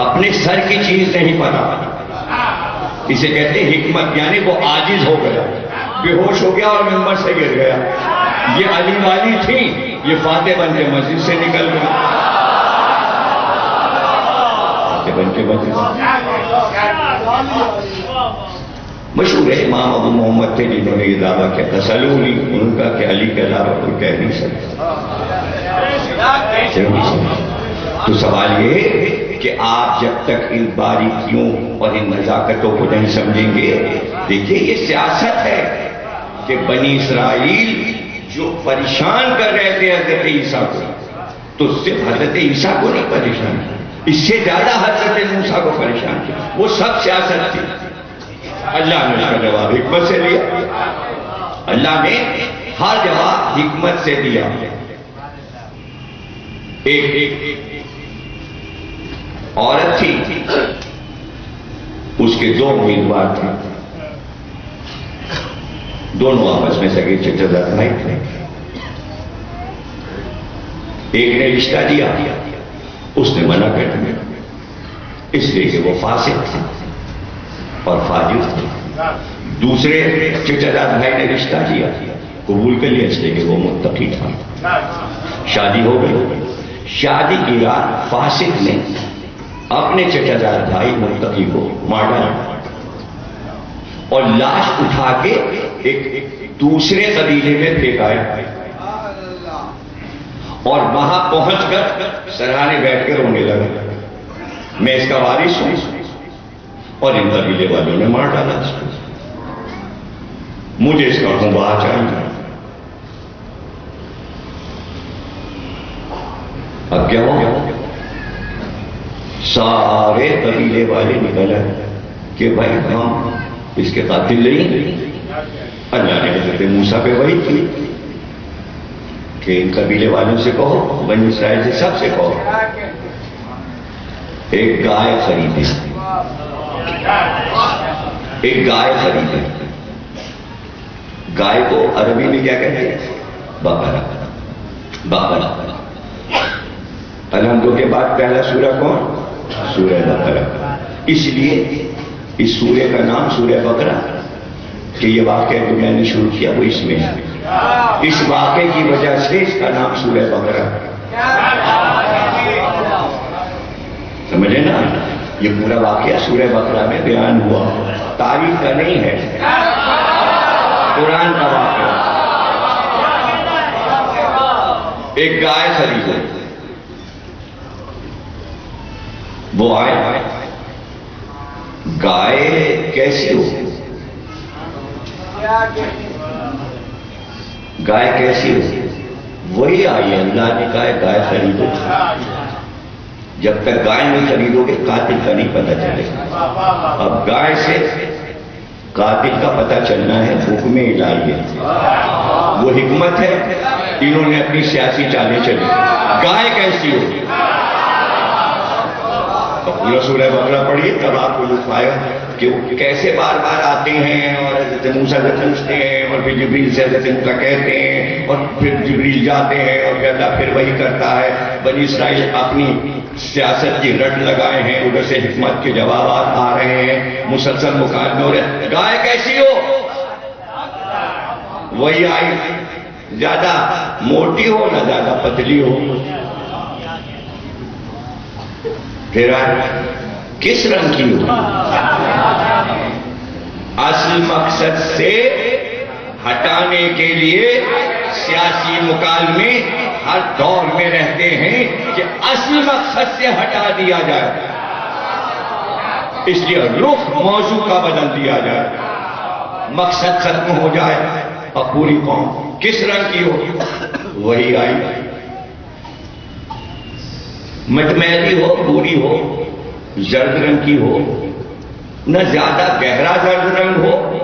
[SPEAKER 3] اپنے سر کی چیز نہیں پتا، اسے کہتے ہیں حکمت، یعنی وہ عاجز ہو گیا، بے ہوش ہو گیا اور ممبر سے گر گیا۔ یہ علی والی تھی، یہ فاتح بن کے مسجد سے نکل گئی، فاتح بن کے مسجد مشہور ہے، امام ابو محمد تھے جنہوں نے یہ دعویٰ کیا تھا سلونی، ان کا کہ علی کے علاوہ کوئی کہہ نہیں سکتا۔ تو سوال یہ ہے کہ آپ جب تک ان باریکیوں اور ان نزاکتوں کو نہیں سمجھیں گے، دیکھیے یہ سیاست ہے کہ بنی اسرائیل جو پریشان کر رہے تھے حضرت عیسیٰ کو، تو صرف حضرت عیسیٰ کو نہیں پریشان کیا، اس سے زیادہ حضرت موسیٰ کو پریشان کیا، وہ سب سیاست تھی۔ اللہ نے اس کا جواب حکمت سے دیا، اللہ نے ہر جواب حکمت سے دیا۔ ایک عورت تھی، اس کے دو امیدوار تھے، دونوں آپس میں سگے چچا زاد بھائی تھے. ایک نے رشتہ دیا، اس نے منع کر دیا، اس لیے کہ وہ فاسق تھے اور فاجر تھے. دوسرے چچا زاد بھائی نے رشتہ دیا، قبول کر لیا، اس لیے کہ وہ متقی تھا. شادی ہو گئی. شادی کی رات فاسق نے اپنے چچا زاد بھائی متقی کو مار ڈالا اور لاش اٹھا کے ایک دوسرے قبیلے میں پھینکایا، اور وہاں پہنچ کر سرانے بیٹھ کے رونے لگا، میں اس کا وارث ہوں اور ان قبیلے والوں نے مار ڈالا اس کو، مجھے اس کا خونبہ چاہیے. اب کیا ہو گیا؟ سارے قبیلے والے نکل آئے کہ بھائی ہم اس کے قاتل نہیں. اللہ نے حضرت موسیٰ پہ وحی کی کہ ان قبیلے والوں سے کہو، بنی اسرائیل سے سب سے کہو، ایک گائے خریدے، ایک گائے خریدے. گائے کو عربی میں کیا کہتے ہیں؟ بقرہ. بقرہ. الحمد کے بعد پہلا سورہ کون؟ سورہ بقرہ. اس لیے اس سورہ کا نام سورہ بقرہ کہ یہ واقعہ جو میں نے شروع کیا وہ اس میں ہے. اس واقعے کی وجہ سے اس کا نام سورہ بقرہ. سمجھے نا؟ یہ پورا واقعہ سورہ بقرہ میں بیان ہوا، تاریخ کا نہیں ہے، قرآن کا واقعہ. ایک گائے خریدے، وہ آئے. گائے کیسی ہو؟ گائے کیسی ہو؟ وہی آئی. اللہ نے کہا گائے خریدو. جب تک گائے نہیں خریدو گے قاتل کا نہیں پتہ چلے گا. اب گائے سے قاتل کا پتہ چلنا ہے حکم الہی ہے، وہ حکمت ہے. انہوں نے اپنی سیاسی چالیں چلی. گائے کیسی ہو؟ پورا سورہ بقرہ پڑھیے تب آپ کو لطف آئے کہ وہ کیسے بار بار آتے ہیں اور حضرت موسیٰ سے پوچھتے ہیں اور پھر جبریل سے حضرت موسیٰ کہتے ہیں اور پھر جبریل جاتے ہیں اور اللہ پھر وہی کرتا ہے. بنی اسرائیل اپنی سیاست کی رٹ لگائے ہیں، ادھر سے حکمت کے جوابات آ رہے ہیں، مسلسل مقابلے ہو رہے ہیں. گائے کیسی ہو؟ وہی آئی. زیادہ موٹی ہو نہ زیادہ پتلی ہو. پھر کس رنگ کی ہو؟ اصل مقصد سے ہٹانے کے لیے سیاسی مکالمے ہر دور میں رہتے ہیں کہ اصل مقصد سے ہٹا دیا جائے، اس لیے رخ موضوع کا بدل دیا جائے، مقصد ختم ہو جائے. اور پوری قوم کس رنگ کی ہو؟ وہی آئی. مٹمیلی ہو، بوری ہو، زرد رنگ کی ہو، نہ زیادہ گہرا زرد رنگ ہو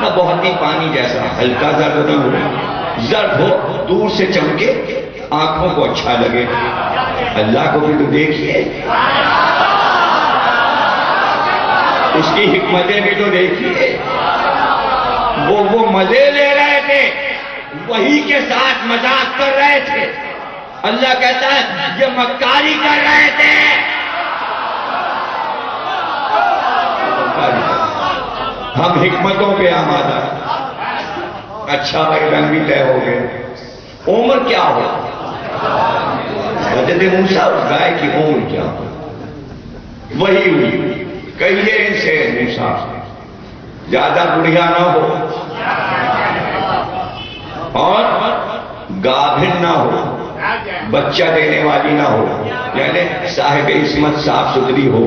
[SPEAKER 3] نہ بہت ہی پانی جیسا ہلکا زرد رنگ ہو. زرد ہو، دور سے چمکے، آنکھوں کو اچھا لگے. اللہ کو بھی تو دیکھیے، اس کی حکمتیں بھی تو دیکھیے. وہ مزے لے رہے تھے، وہی کے ساتھ مذاق کر رہے تھے. اللہ کہتا ہے یہ مکاری کر رہے تھے. ہم حکمتوں پہ آمادہ. اچھا بھائی رنگ بھی طے ہو گئے. عمر کیا ہو؟ حضرت موسیٰ اور گائے کی عمر کیا ہو؟ وہی ہوئی. کہیے ان سے موسیٰ زیادہ بڑھیا نہ ہو اور گابھن نہ ہو، بچہ دینے والی نہ ہو، یعنی صاحب عصمت صاف ستھری ہو.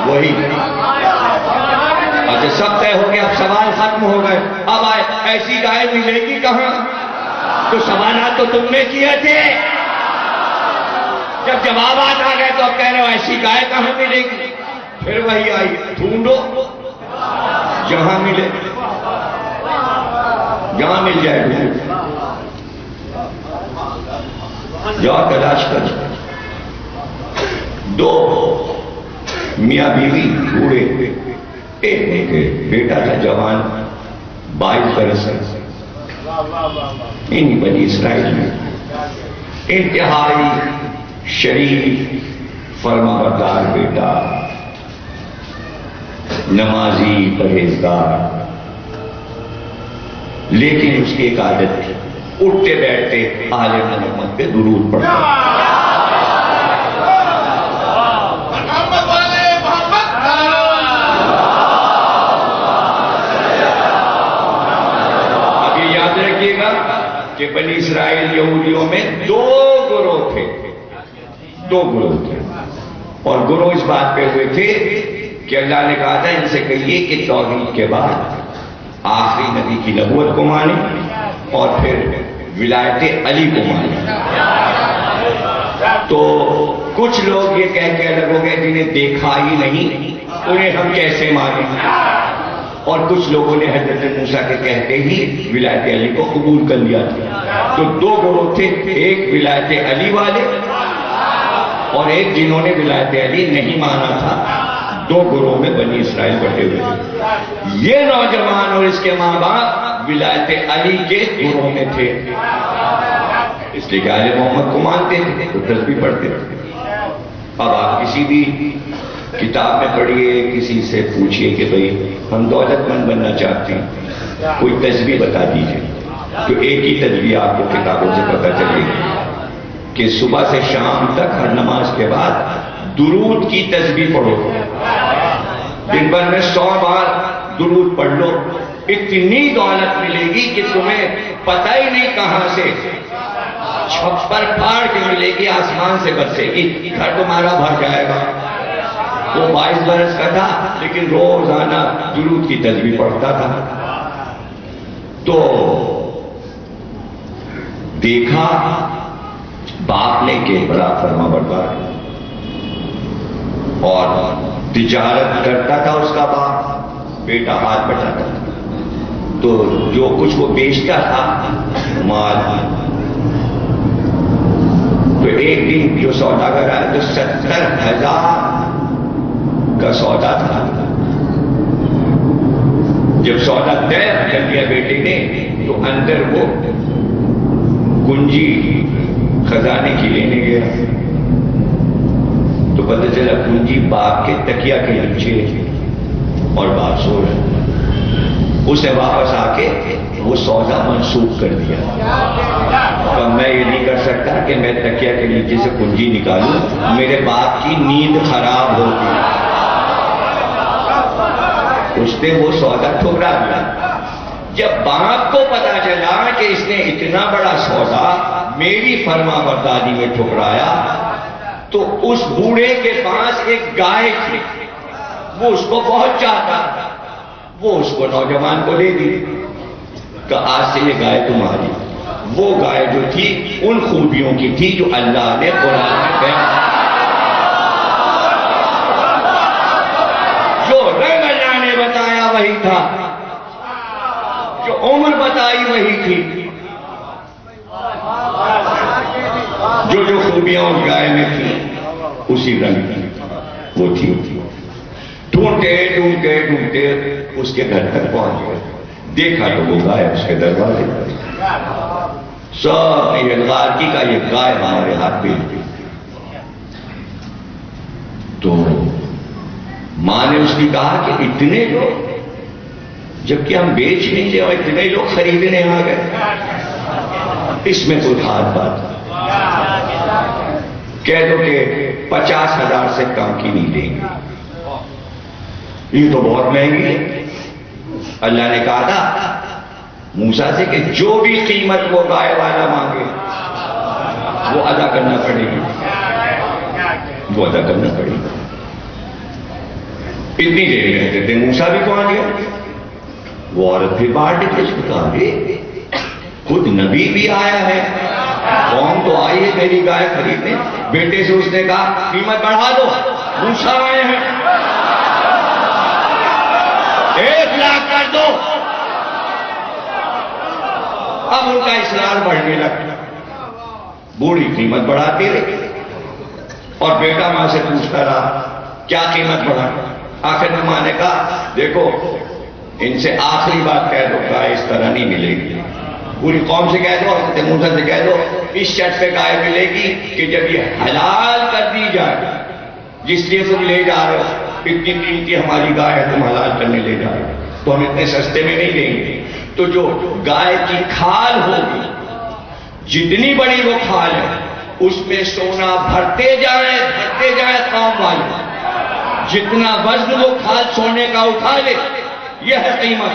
[SPEAKER 3] وہی. اچھا سب طے ہو گیا، اب سوال ختم ہو گئے. اب آئے ایسی گائے ملے گی کہاں؟ تو سوالات تو تم نے کیے تھے. جب جوابات آ گئے تو اب کہہ رہے ہو ایسی گائے کہاں ملے گی؟ پھر وہی آئی، ڈھونڈو جہاں ملے، جہاں مل جائے. جاؤ تلاش کر. دو میاں بیوی بوڑھے، ایک بیٹا تھا جوان 22 برس کا. ان بنی اسرائیل میں انتہائی شریف فرما بردار بیٹا، نمازی پرہیزگار، لیکن اس کی ایک عادت تھی، اٹھتے بیٹھتے آل محمد پہ درود پڑھتا. اب یہ یاد رکھیے گا کہ بنی اسرائیل یہودیوں میں دو گروہ تھے، اور گروہ اس بات پہ ہوئے تھے کہ اللہ نے کہا تھا ان سے کہیے کہ توحید کے بعد آخری نبی کی نبوت کو مانے اور پھر ولایت علی کو مانے. تو کچھ لوگ یہ کہہ کے الگ ہو گئے جنہیں دیکھا ہی نہیں انہیں ہم کیسے مانیں، اور کچھ لوگوں نے حضرت موسیٰ کے کہتے ہی ولایت علی کو قبول کر لیا تھا. تو دو گروہ تھے، ایک ولایت علی والے اور ایک جنہوں نے ولایت علی نہیں مانا تھا. دو گروہ میں بنی اسرائیل بٹے ہوئے تھے. یہ نوجوان اور اس کے ماں باپ ولایت علی کے گروہ میں تھے، اس لیے کہ آل محمد کو مانتے تھے تو تسبیح پڑھتے تھے. اب آپ کسی بھی کتاب میں پڑھیے، کسی سے پوچھئے کہ بھئی ہم دولت مند بننا چاہتے ہیں، کوئی تسبیح بتا دیجئے، تو ایک ہی تسبیح آپ کو کتابوں سے پتہ چلے گی کہ صبح سے شام تک ہر نماز کے بعد درود کی تسبیح پڑھو. دن بھر میں 100 بار درود پڑھ لو، اتنی دولت ملے گی کہ تمہیں پتہ ہی نہیں کہاں سے چھپر پھاڑ کے ملے گی، آسمان سے برسے گی، گھر تمہارا بھر جائے گا. وہ 22 برس کا تھا لیکن روزانہ درود کی تسبیح پڑھتا تھا. تو دیکھا باپ نے کہ بڑا فرما بردار اور تجارت کرتا تھا اس کا باپ، بیٹا ہاتھ بٹاتا تھا. تو جو کچھ وہ بیچتا تھا مال، تو ایک دن جو سوداگر آیا تو 70,000 کا سودا تھا. جب سودا طے کر دیا بیٹے نے تو اندر وہ کنجی خزانے کی لینے گیا تو پتہ چلا کنجی باپ کے تکیا کے نیچے اور باپ سو رہا. اسے واپس آ کے وہ سودا منسوخ کر دیا. تو میں یہ نہیں کر سکتا کہ میں تکیا کے نیچے سے کنجی نکالوں، میرے باپ کی نیند خراب ہوگی. اس نے وہ سودا ٹھکرا دیا. جب باپ کو پتا چلا کہ اس نے اتنا بڑا سودا میری فرما برداری میں ٹھکرایا تو اس بوڑھے کے پاس ایک گائے تھی، وہ اس کو بہت چاہتا، وہ اس کو نوجوان کو دے دی کہ آج سے یہ گائے تمہاری. وہ گائے جو تھی ان خوبیوں کی تھی جو اللہ نے قرآن میں بیان، جو رنگ اللہ نے بتایا وہی تھا، جو عمر بتائی وہی تھی، جو خوبیاں اس گائے میں تھی اسی رنگ کی وہ تھی. ڈھونڈتے ڈھونڈتے ڈھونڈتے اس کے گھر تک پہنچ گئے. دیکھا تو وہ گائے اس کے دروازے پر. سب نے یلغار کی کا یہ گائے ہمارے ہاتھ پہ. تو ماں نے اس نے کہا کہ اتنے لوگ، جبکہ ہم بیچ نہیں دے اور اتنے لوگ خریدنے آ گئے، اس میں کوئی خاص بات کہہ دو کہ 50,000 سے کم کی نہیں دیں گے، یہ تو بہت مہنگی ہے. اللہ نے کہا تھا موسیٰ سے کہ جو بھی قیمت وہ گائے والا مانگے وہ ادا کرنا پڑے گی، وہ ادا کرنا پڑے گی. اتنی دیر رہتے تھے موسیٰ بھی پہنچ گیا. وہ عورت پھر باہر نکلی، اس نے کہا خود نبی بھی آیا ہے، قوم تو آئی ہے میری گائے خریدنے. بیٹے سے اس نے کہا قیمت بڑھا دو، موسیٰ آئے ہیں 1 لاکھ کر دو. اب ان کا اصرار بڑھنے لگا. بوڑھی قیمت بڑھاتی رہی اور بیٹا ماں سے پوچھتا رہا کیا قیمت بڑھا. آخر میں ماں نے کہا دیکھو ان سے آخری بات کہہ دو گائے اس طرح نہیں ملے گی. پوری قوم سے کہہ دو اور موسیٰ سے کہہ دو اس شرط پہ گائے ملے گی کہ جب یہ حلال کر دی جائے جس لیے تم لے جا رہے ہو اتنی قیمتی ہماری گائے تم حلال کرنے لے جا رہے ہو تو ہم اتنے سستے میں نہیں دیں گے. تو جو گائے کی کھال ہوگی جتنی بڑی وہ کھال ہے اس میں سونا بھرتے جائے قوم والے جتنا وزن وہ کھال سونے کا اٹھا لے یہ ہے قیمت.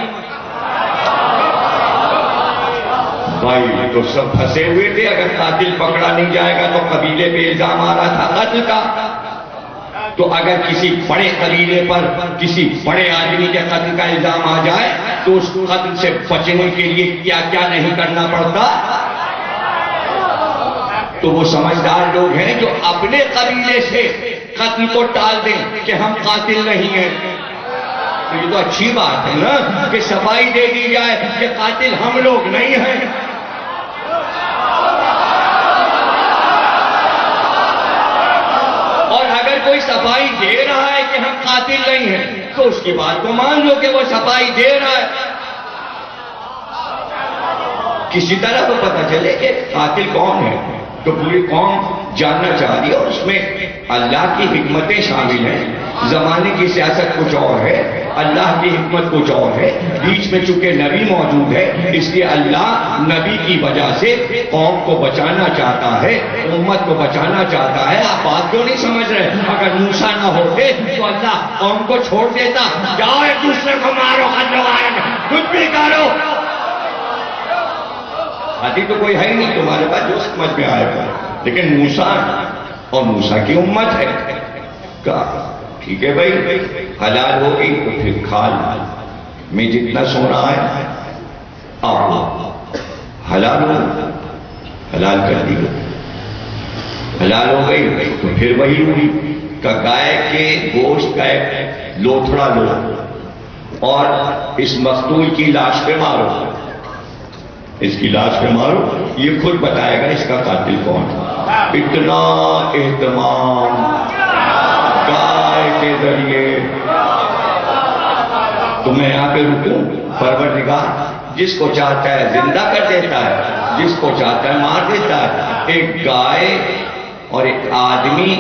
[SPEAKER 3] بھائی تو سب پھنسے ہوئے تھے. اگر قاتل پکڑا نہیں جائے گا تو قبیلے پہ الزام آ رہا تھا قتل کا. تو اگر کسی بڑے قبیلے پر کسی بڑے آدمی کے قتل کا الزام آ جائے تو اس قتل سے بچنے کے لیے کیا کیا نہیں کرنا پڑتا. تو وہ سمجھدار لوگ ہیں جو اپنے قبیلے سے قتل کو ٹال دیں کہ ہم قاتل نہیں ہیں. تو یہ تو اچھی بات ہے نا کہ صفائی دے دی جائے کہ قاتل ہم لوگ نہیں ہیں. اور اگر کوئی صفائی دے رہا ہے کہ ہم قاتل نہیں ہیں تو اس کی بات کو مان لو کہ وہ صفائی دے رہا ہے. کسی طرح تو پتہ چلے کہ قاتل کون ہے. تو پوری قوم جاننا چاہ رہی ہے اور اس میں اللہ کی حکمتیں شامل ہیں. زمانے کی سیاست کچھ اور ہے, اللہ کی حکمت کچھ اور ہے. بیچ میں چونکہ نبی موجود ہے اس لیے اللہ نبی کی وجہ سے قوم کو بچانا چاہتا ہے, امت کو بچانا چاہتا ہے. آپ بات کیوں نہیں سمجھ رہے؟ اگر موسیٰ نہ ہوتے تو اللہ قوم کو چھوڑ دیتا, جاؤ ایک دوسرے کو مارو, کچھ بھی کرو. آتی تو کوئی ہے ہی نہیں تمہارے پاس جو سمجھ میں آئے گا. لیکن موسیٰ اور موسیٰ کی امت ہے. کہا ٹھیک ہے بھائی حلال ہو گئی تو پھر کھال میں جتنا سونا ہے آپ حلال ہو, حلال کر دی, حلال ہو گئی تو پھر وہی ہوئی کہ گائے کے گوشت کا ایک لوتھڑا لو اور اس مقتول کی لاش پہ مارو, اس کی لاش پہ مارو, یہ خود بتائے گا اس کا قاتل کون. اتنا اہتمام گائے کے ذریعے. تو میں یہاں پہ رکوں. پروردگار جس کو چاہتا ہے زندہ کر دیتا ہے, جس کو چاہتا ہے مار دیتا ہے. ایک گائے اور ایک آدمی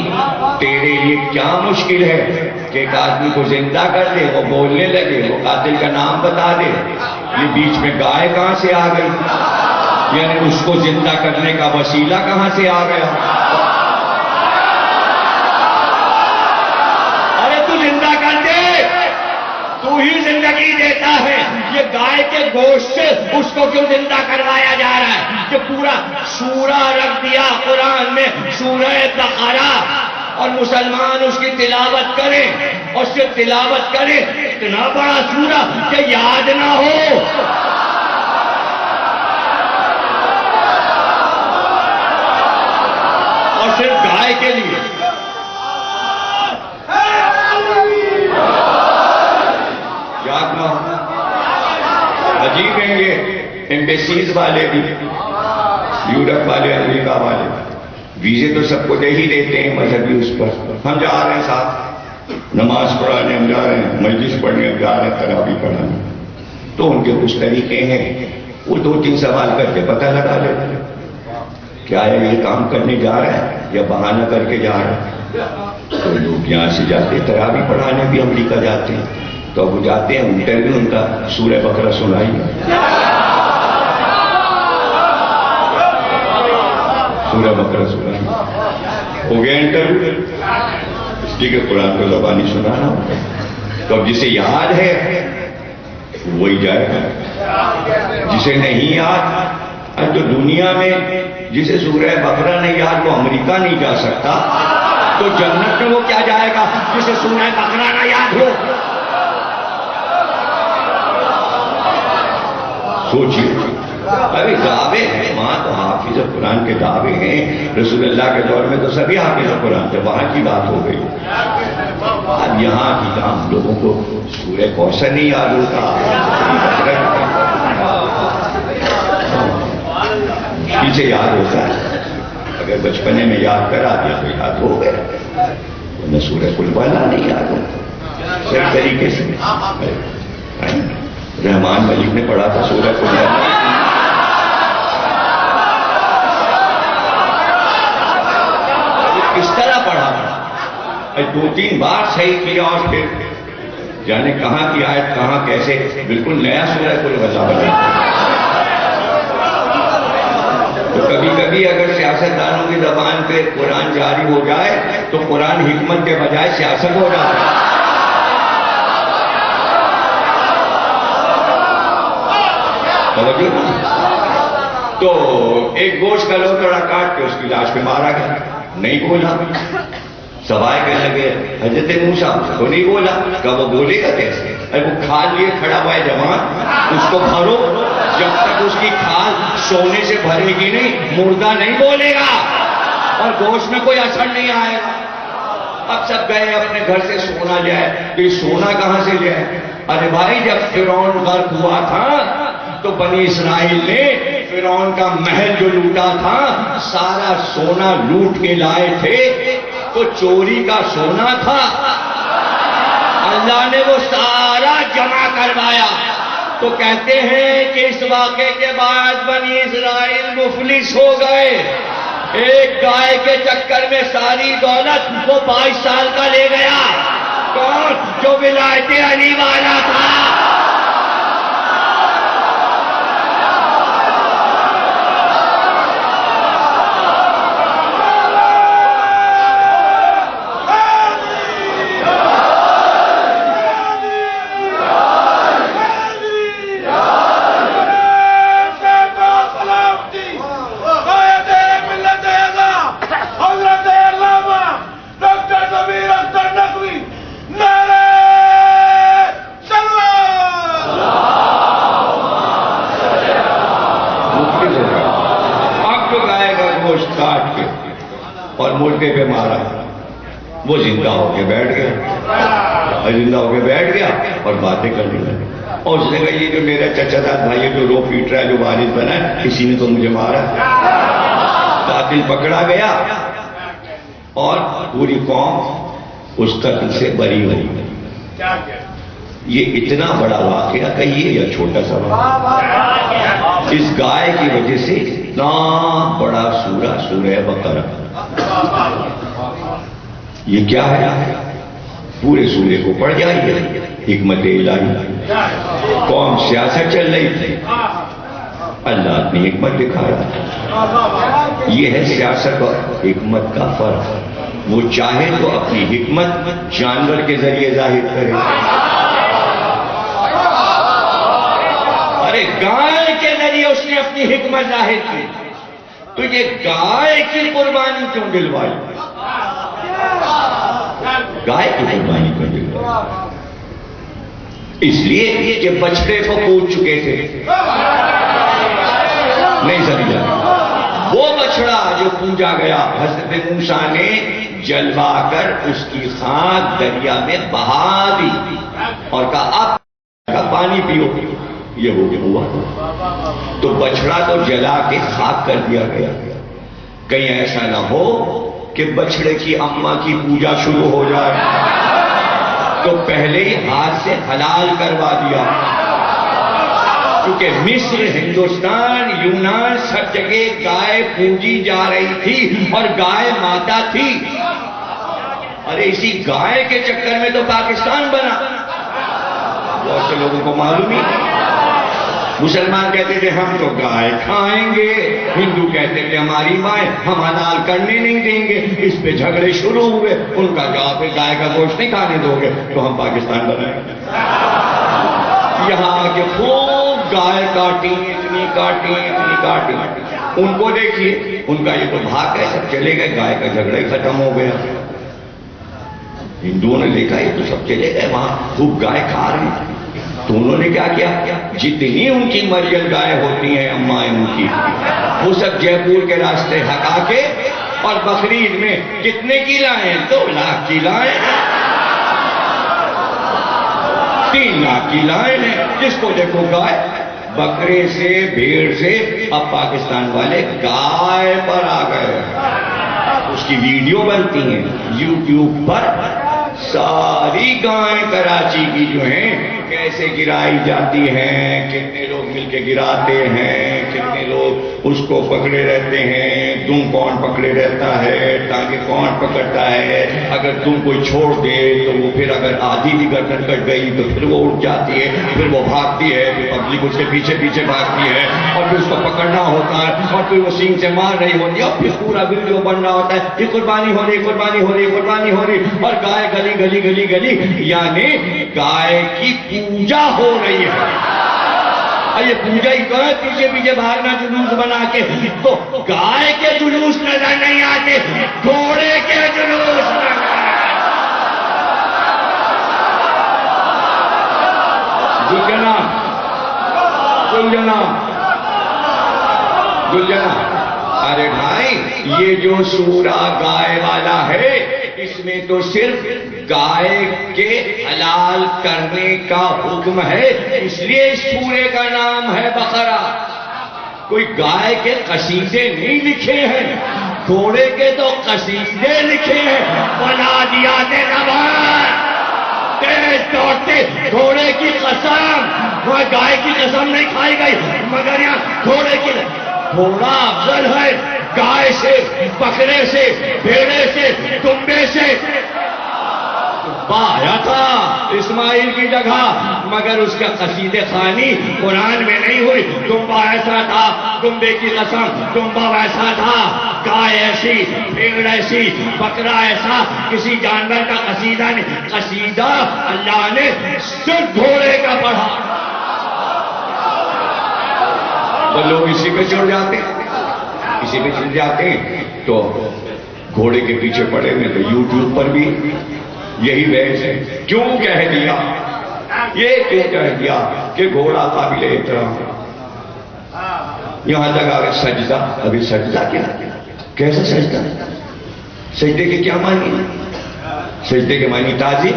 [SPEAKER 3] تیرے لیے کیا مشکل ہے کہ ایک آدمی کو زندہ کر دے, وہ بولنے لگے, وہ قاتل کا نام بتا دے. یہ بیچ میں گائے کہاں سے آ گئی؟ یعنی اس کو زندہ کرنے کا وسیلہ کہاں سے آ گیا؟ ارے تو زندہ کر دے, تو ہی زندگی دیتا ہے. یہ گائے کے گوشت سے اس کو کیوں زندہ کروایا جا رہا ہے؟ کہ پورا سورہ رکھ دیا قرآن میں, سورہ بقرہ, اور مسلمان اس کی تلاوت کریں اور صرف تلاوت کریں. اتنا بڑا سورہ کہ یاد نہ ہو. اور صرف گائے کے لیے. یاد نہ ہو. عجیب ہیں یہ ایمبیسیز والے بھی, یورپ والے, امریکہ والے. ویزے تو سب کو دے ہی دیتے ہیں مذہبی اس پر. ہم جا رہے ہیں صاحب نماز پڑھانے, ہم جا رہے ہیں مجلس پڑھنے, ہم جا رہے ہیں تراویح پڑھانے. تو ان کے کچھ طریقے ہیں, وہ 2-3 سوال کر کے پتہ لگا لیتے ہیں کیا ہے یہ کام کرنے جا رہا ہے یا بہانہ کر کے جا رہا ہے. تو لوگ یہاں سے جاتے ہیں تراویح پڑھانے بھی امریکہ جاتے ہیں. تو اب وہ جاتے ہیں, انٹرویو ان کا سورہ بقرہ سنائی, سورہ بقرہ سنائی, ہو گیا انٹرویو. اس لیے کہ قرآن کو زبانی سنانا. تو اب جسے یاد ہے وہی جائے گا, جسے نہیں یاد. اب تو دنیا میں جسے سورہ بقرہ نہیں یاد وہ امریکہ نہیں جا سکتا, تو جنت میں وہ کیا جائے گا جسے سورہ بقرہ نہ یاد ہو؟ سوچیے. ابھی دعوے ہیں وہاں تو حافظ قرآن کے دعوے ہیں. رسول اللہ کے دور میں تو سبھی حافظ قرآن تھے, وہاں کی بات ہو گئی. اب یہاں کی کام لوگوں کو سورہ کوثر نہیں یاد ہوتا, پیچھے یاد ہوتا ہے. اگر بچپنے میں یاد کرا دیا تو یاد ہو گیا، ورنہ سورہ قل والا نہیں یاد ہوتا صحیح طریقے سے. رحمان ملک نے پڑھا تھا سورہ قل والا، کس طرح پڑھا تھا؟ 2-3 بار صحیح کیا اور پھر جانے کہاں کی آیت کہاں کیسے بالکل نیا سورہ قل والا بنا. تو کبھی کبھی اگر سیاستدانوں کی زبان پہ قرآن جاری ہو جائے تو قرآن حکمت کے بجائے سیاست ہو جاتا ہے. تو ایک گوشت کا لوتڑا کاٹ کے اس کی لاش پہ مارا گیا، نہیں بولا. سوائے کہنے لگے حضرت موسیٰ تو نہیں بولا. کہا وہ بولے گا کیسے؟ ارے وہ کھال لیے کھڑا ہوا ہے جوان، اس کو بھرو، جب تک اس کی کھال سونے سے بھرے گی نہیں مردہ نہیں بولے گا اور گوشت میں کوئی اثر نہیں آئے گا. اب سب گئے اپنے گھر سے سونا لے آئے. تو یہ سونا کہاں سے لے آئے؟ ارے بھائی جب فرعون غرق ہوا تھا تو بنی اسرائیل نے فرعون کا محل جو لوٹا تھا سارا سونا لوٹ کے لائے تھے، تو چوری کا سونا تھا، اللہ نے وہ سارا جمع کروایا. تو کہتے ہیں کہ اس واقعے کے بعد بنی اسرائیل مفلس ہو گئے. ایک گائے کے چکر میں ساری دولت وہ 22 سال کا لے گیا. کون؟ جو ولایت علی والا تھا. اور مردے پہ مارا، وہ زندہ ہو کے بیٹھ گیا، اور باتیں کرنے لگے. اور اس نے کہا یہ جو میرا چچا داد بھائی جو رو پیٹ رہا ہے، جو وارث بنا ہے، کسی نے تو مجھے مارا. قاتل پکڑا گیا اور پوری قوم اس قتل سے بری ہوئی. یہ اتنا بڑا واقعہ کہیے یا چھوٹا سا واقعہ؟ اس گائے کی وجہ سے اتنا بڑا سورہ بقرہ. یہ کیا ہے؟ پورے سورے کو پڑھ جائیے. حکمت الہی، قوم سیاست چل رہی تھی، اللہ اپنی حکمت دکھا رہا. یہ ہے سیاست اور حکمت کا فرق. وہ چاہے تو اپنی حکمت جانور کے ذریعے ظاہر کرے. ارے گائے کے ذریعے اس نے اپنی حکمت ظاہر کی، تو یہ گائے کی قربانی کیوں دلوائی؟ گائے کی قربانی کیوں دلوائی؟ اس لیے کہ بچڑے کو پوچھ چکے تھے. نہیں سمجھا؟ وہ بچڑا جو پوجا گیا حضرت موسیٰ نے جلوا کر اس کی خاک دریا میں بہا دی اور کہا اب پانی پیو. یہ ہو گیا ہوا. تو بچڑا تو جلا کے خاک کر دیا گیا. کہیں ایسا نہ ہو کہ بچڑے کی اماں کی پوجا شروع ہو جائے تو پہلے ہی ہاتھ سے حلال کروا دیا. کیونکہ مصر، ہندوستان، یونان سب جگہ گائے پوجی جا رہی تھی اور گائے ماتا تھی. ارے اسی گائے کے چکر میں تو پاکستان بنا. بہت سے لوگوں کو معلوم ہی. مسلمان کہتے تھے ہم تو گائے کھائیں گے، ہندو کہتے تھے ہماری مائیں ہم حلال کرنے نہیں دیں گے. اس پہ جھگڑے شروع ہوئے. ان کا جواب ہے گائے کا گوشت نہیں کھانے دو گے تو ہم پاکستان بنائیں گے. یہاں کے خوب گائے کاٹی، اتنی کاٹی. ان کو دیکھیے، ان کا یہ تو بھاگ ہے، سب چلے گئے، گائے کا جھگڑا ہی ختم ہو گیا. ہندوؤں نے دیکھا یہ تو سب چلے گئے وہاں خوب گائے کھا رہے ہیں. تو انہوں نے کیا کیا؟ جتنی ان کی مریل گائے ہوتی ہیں امائیں ان کی، وہ سب جے پور کے راستے ہٹا کے اور بقرعید میں کتنے کی لائیں؟ 2 لاکھ کی لائیں، 3 لاکھ کی لائیں ہیں. جس کو دیکھو گائے. بکرے سے بھیڑ سے اب پاکستان والے گائے پر آ گئے. اس کی ویڈیو بنتی ہیں یوٹیوب پر. ساری گائیں کراچی کی جو ہیں کیسے گرائی جاتی ہیں, کتنے لوگ مل کے گراتے ہیں, کتنے لوگ اس کو پکڑے رہتے ہیں, دم کون پکڑے رہتا ہے, ٹانگے کون پکڑتا ہے. اگر تم کوئی چھوڑ دے تو وہ پھر اگر آدھی بھی گردن کٹ گئی تو پھر وہ اٹھ جاتی ہے, پھر وہ بھاگتی ہے, پھر پبلک اس کے پیچھے پیچھے بھاگتی ہے, اور پھر اس کو پکڑنا ہوتا ہے, اور پھر وہ سینگ سے مار رہی ہوتی ہے, اور پھر پورا ویڈیو بن رہا ہوتا ہے یہ قربانی ہو رہی, قربانی ہو رہی, قربانی ہو رہی, اور گائے گلی گلی گلی گلی, یعنی گائے کی پوجا ہو رہی ہے. یہ پوجا ہی تو ہے, پیچھے پیچھے بھاگنا جلوس بنا کے. تو گائے کے جلوس نظر نہیں آتے, گھوڑے کے جلوس نظر جی جناب, گل جناب, گل جناب. ارے بھائی یہ جو سورہ گائے والا ہے اس میں تو صرف گائے کے حلال کرنے کا حکم ہے, اس لیے اس سورے کا نام ہے بقرہ. کوئی گائے کے قصیدے نہیں لکھے ہیں, گھوڑے کے تو قصیدے لکھے ہیں. بنا دیا دے زبان تیز دوڑتے گھوڑے کی قسم, وہ گائے کی قسم نہیں کھائی گئی, مگر یہاں گھوڑے کی. گھوڑا افضل ہے گائے سے, بکرے سے, بھیڑے سے, دمبے سے. آیا تھا اسماعیل کی جگہ, مگر اس کا قصیدے خوانی قرآن میں نہیں ہوئی. دمبا ایسا تھا, دمبے کی قسم, دمبا ویسا تھا, گائے ایسی, بھیڑ ایسی, بکرا ایسا, کسی جانور کا قصیدہ نہیں. قصیدہ اللہ نے صرف گھوڑے کا پڑھا. تو لوگ اسی پہ چڑھ جاتے ہیں, اسی پہ چڑھ جاتے ہیں, تو گھوڑے کے پیچھے پڑے ہوئے. تو یوٹیوب پر بھی یہی بحث ہے, کیوں کہہ دیا, یہ کیوں کہہ دیا کہ گھوڑا قابل احترام. یہاں تک آگے سجدہ. ابھی سجدہ کیا, کیسا سجدہ, سجدے کے کیا معنی, سجدے کے معنی تعظیم.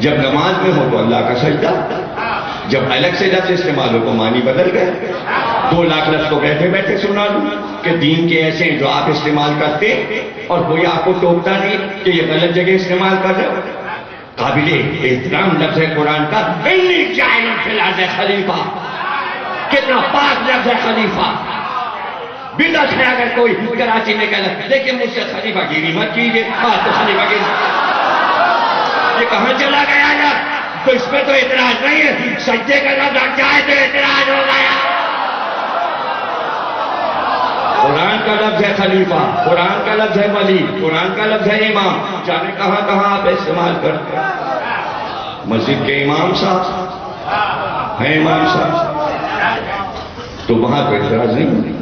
[SPEAKER 3] جب نماز میں ہو تو اللہ کا سجدہ, جب الگ سے لفظ استعمال ہو تو معنی بدل گئے. 2 لاکھ لفظ کو بیٹھے بیٹھے سنا دوں کہ دین کے ایسے ہیں جو آپ استعمال کرتے اور کوئی آپ کو ٹوکتا نہیں کہ یہ غلط جگہ استعمال کر رہے ہو. قابل احترام لفظ ہے قرآن کا, انی جاعل فی الارض خلیفہ. کتنا پاک لفظ ہے خلیفہ. بدعت ہے اگر کوئی کراچی میں کہتا لیکن مجھ سے خلیفہ گیری مت کیجیے, تو خلیفہ گیری, یہ کہاں چلا گیا لفظ. تو اس پہ تو اعتراض نہیں ہے, سجدے کا لفظ ہٹ جائے تو اعتراض ہو گیا. قرآن کا لفظ ہے خلیفہ, قرآن کا لفظ ہے ولی, قرآن کا لفظ ہے امام. جانے کہاں کہاں آپ استعمال کرتے ہیں. مسجد کے امام صاحب ہیں, امام صاحب, تو وہاں تو اعتراض نہیں.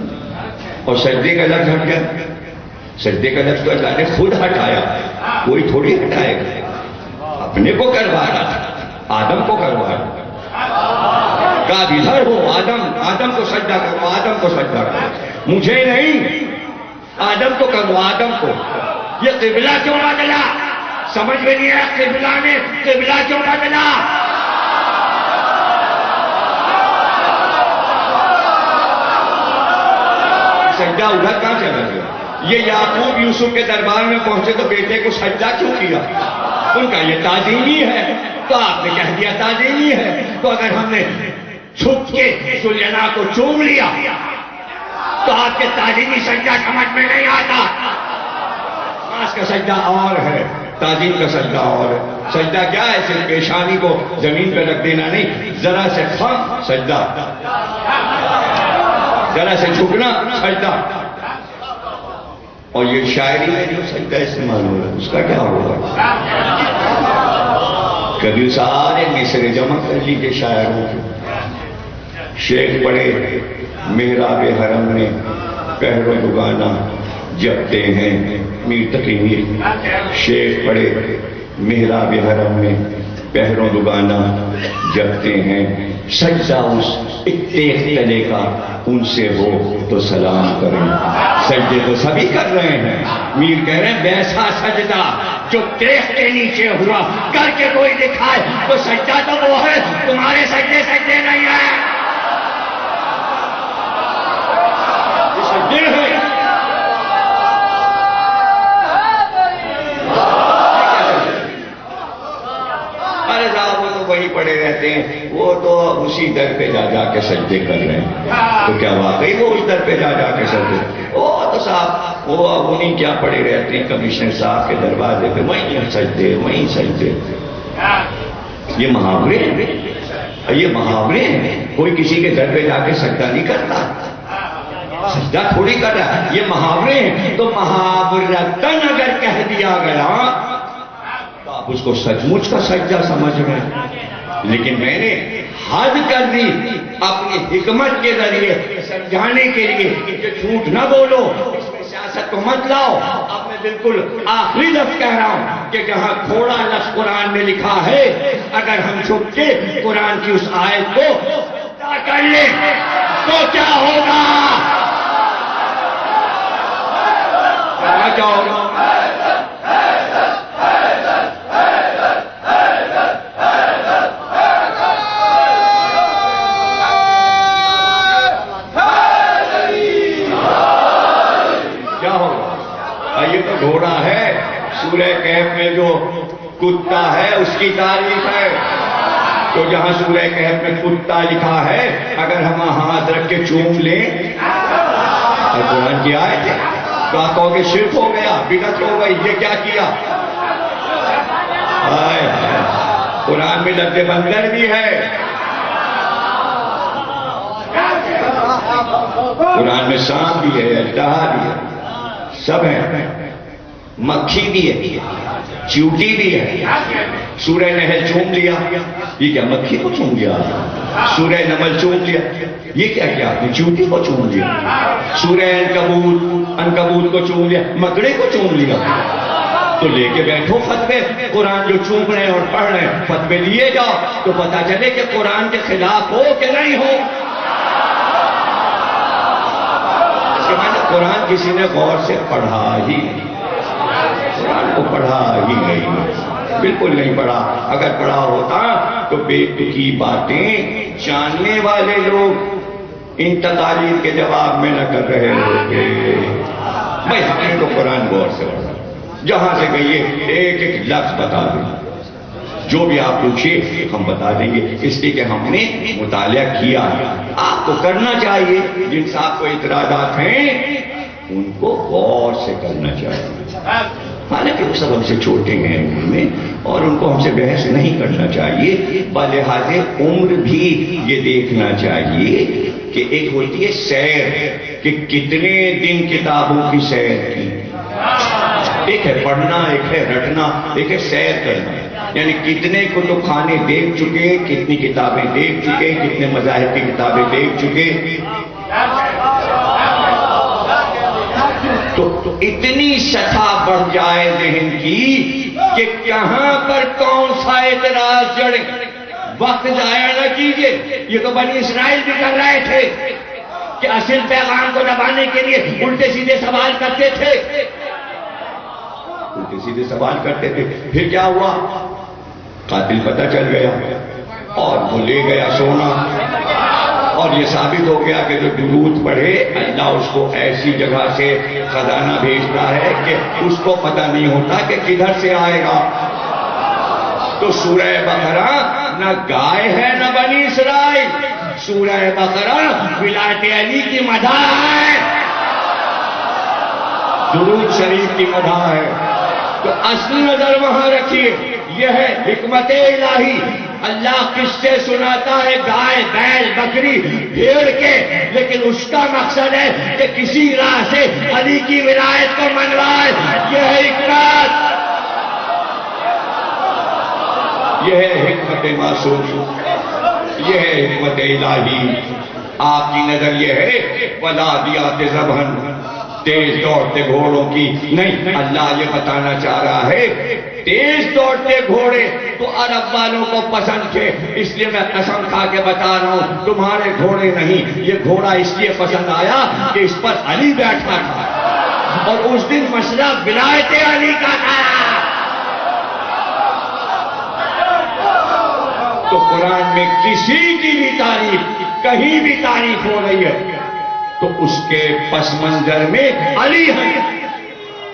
[SPEAKER 3] اور سجدے کا لفظ ہٹ گیا. سجدے کا لفظ تو اللہ نے خود ہٹایا, کوئی تھوڑی ہٹائے گا. اپنے کو کروا رہا تھا, آدم کو کروا رہا. کہا ادھر ہو آدم, آدم کو سجدہ کرو, آدم کو سجدہ کرو, مجھے نہیں, آدم کو کرو, آدم کو. یہ قبلہ کیوں بدلا, سمجھ میں نہیں آیا قبلہ نے قبلہ کیوں بدلا. سجدہ ادھر کہاں چلا گیا. یہ یعقوب یوسف کے دربار میں پہنچے تو بیٹے کو سجدہ کیوں کیا, ان کا یہ تعظیمی ہے, تو آپ نے کہہ دیا تعظیمی ہے. تو اگر ہم نے چھپ کے سلینا کو چوم لیا تو آپ کے تعظیمی سجدہ سمجھ میں نہیں آتا. نماز کا سجدہ اور ہے, تعظیم کا سجدہ اور ہے. سجدہ کیا ہے, صرف پیشانی کو زمین پہ رکھ دینا نہیں, ذرا سے خم سجدہ, ذرا سے جھکنا سجدہ. اور یہ شاعری میں جو سجدہ استعمال ہو رہا ہے اس کا کیا ہوگا. کبھی سارے مصرے جمع کر لیجیے شاعروں کے. شیخ پڑھے محراب حرم میں پہرو دگانا جپتے ہیں میر تقی میر. شیخ پڑھے محراب حرم میں پہرو دگانا جپتے ہیں. سجدہ اس ایک تلے کا ان سے ہو تو سلام کریں. سجدے تو سبھی کر رہے ہیں. میر کہہ رہے ہیں ویسا سجدہ جو دیکھ کے نیچے ہوا کر کے کوئی دکھائے تو سجدہ تو وہ ہے, تمہارے سجدے سجدے نہیں ہیں. کہتے ہیں وہ تو اسی در پہ جا جا کے سجدے کر رہے ہیں، تو کیا واقعی وہ اس در پہ جا جا کے سجدے؟ وہ تو صاحب وہ اب انہیں کیا پڑے رہتے ہیں کمشنر صاحب کے دروازے پہ، وہیں سجدے وہیں سجدے۔ یہ محاورے ہیں، یہ محاورے ہیں، کوئی کسی کے در پہ جا کے سجدہ نہیں کرتا، سجدہ تھوڑی کر رہا ہے، یہ محاورے ہیں۔ تو محاورتن اگر کہہ دیا گیا تو آپ اس کو سچ مچ کا سجدہ سمجھ رہے ہیں، لیکن میں نے حد کر دی اپنی حکمت کے ذریعے سمجھانے کے لیے کہ جھوٹ نہ بولو، اس میں سیاست کو مت لاؤ۔ اب میں بالکل آخری لفظ کہہ رہا ہوں کہ جہاں تھوڑا لفظ قرآن میں لکھا ہے، اگر ہم چھپ کے قرآن کی اس آیت کو کر لیں تو کیا ہوگا؟ کیا ہوگا؟ یہ تو گھوڑا ہے، سورہ کہف میں جو کتا ہے اس کی تعریف ہے، تو جہاں سورہ کہف میں کتا لکھا ہے اگر ہم ہاتھ رکھ کے چوم لیں اور قرآن کی آیت ہے تو آپ کہو گے شرک ہو گیا، بدعت ہو گئی، یہ کیا کیا؟ قرآن میں لفظ بندر بھی ہے، قرآن میں سانپ بھی ہے، اژدہا بھی ہے، سب ہے، مکھی بھی ہے، چیوٹی بھی ہے۔ سورہ نحل چوم لیا، یہ کیا مکھی کو چوم لیا؟ سورہ نمل چوم لیا، یہ کیا کیا آپ نے چیوٹی کو چوم لیا؟ سورہ عنکبوت کو چوم لیا، مکڑے کو چوم لیا۔ تو لے کے بیٹھو فتوے، قرآن جو چوم رہے ہیں اور پڑھ رہے ہیں فتوے لیے جاؤ تو پتا چلے کہ قرآن کے خلاف ہو کہ نہیں ہو۔ قرآن کسی نے غور سے پڑھا ہی نہیں، قرآن کو پڑھا ہی نہیں، بالکل نہیں پڑھا۔ اگر پڑھا ہوتا تو بے تکی باتیں جاننے والے لوگ ان تقاریر کے جواب میں نہ کر رہے ہوتے۔ بھائی ہم نے تو قرآن غور سے پڑھا، جہاں سے کہیے ایک ایک لفظ بتا دیں، جو بھی آپ پوچھیے ہم بتا دیں گے، اس لیے کہ ہم نے مطالعہ کیا۔ آپ کو کرنا چاہیے، جن سے آپ کو اعتراضات ہیں ان کو غور سے کرنا چاہیے، حالانکہ وہ سب ہم سے چھوٹے ہیں عمر میں اور ان کو ہم سے بحث نہیں کرنا چاہیے۔ بلحاظ عمر بھی یہ دیکھنا چاہیے کہ ایک ہوتی ہے سیر، کہ کتنے دن کتابوں کی سیر کی، ایک ہے پڑھنا، ایک ہے رٹنا، ایک ہے سیر کرنا، یعنی کتنے کتب خانے دیکھ چکے، کتنی کتابیں دیکھ چکے، کتنے مذاہب کی کتابیں دیکھ چکے۔ تو اتنی سطح بڑھ جائے ذہن کی کہ کہاں پر کون سا اعتراض جڑے، وقت ضائع نہ کیجیے۔ یہ تو بنی اسرائیل بھی کر رہے تھے کہ اصل پیغام کو دبانے کے لیے الٹے سیدھے سوال کرتے تھے، الٹے سیدھے سوال کرتے تھے۔ پھر کیا ہوا؟ قاتل پتہ چل گیا اور وہ لے گیا سونا، اور یہ ثابت ہو گیا کہ جو درود پڑھے اللہ اس کو ایسی جگہ سے خزانہ بھیجتا ہے کہ اس کو پتہ نہیں ہوتا کہ کدھر سے آئے گا۔ تو سورہ بقرہ نہ گائے ہے نہ بنی اسرائیل، سورہ بقرہ ولایت علی کی مدح ہے، درود شریف کی مدح ہے۔ تو اصل نظر وہاں رکھیے، یہ ہے حکمت الہی۔ اللہ قصے سناتا ہے گائے، بیل، بکری، بھیڑ کے، لیکن اس کا مقصد ہے کہ کسی راہ سے علی کی ولایت کو منوائے۔ یہ ہے حکمت، یہ ہے حکمت معصوم، یہ ہے حکمت الہی۔ آپ کی نظر یہ ہے ولادیات ذبحن، تیز دوڑتے گھوڑوں کی نہیں، اللہ یہ بتانا چاہ رہا ہے تیز دوڑتے گھوڑے تو عرب والوں کو پسند تھے، اس لیے میں قسم کھا کے بتا رہا ہوں تمہارے گھوڑے نہیں، یہ گھوڑا اس لیے پسند آیا کہ اس پر علی بیٹھا تھا اور اس دن مسئلہ ولایت علی کا تھا۔ تو قرآن میں کسی کی بھی تعریف، کہیں بھی تعریف ہو رہی ہے تو اس کے پس منظر میں علی ہے،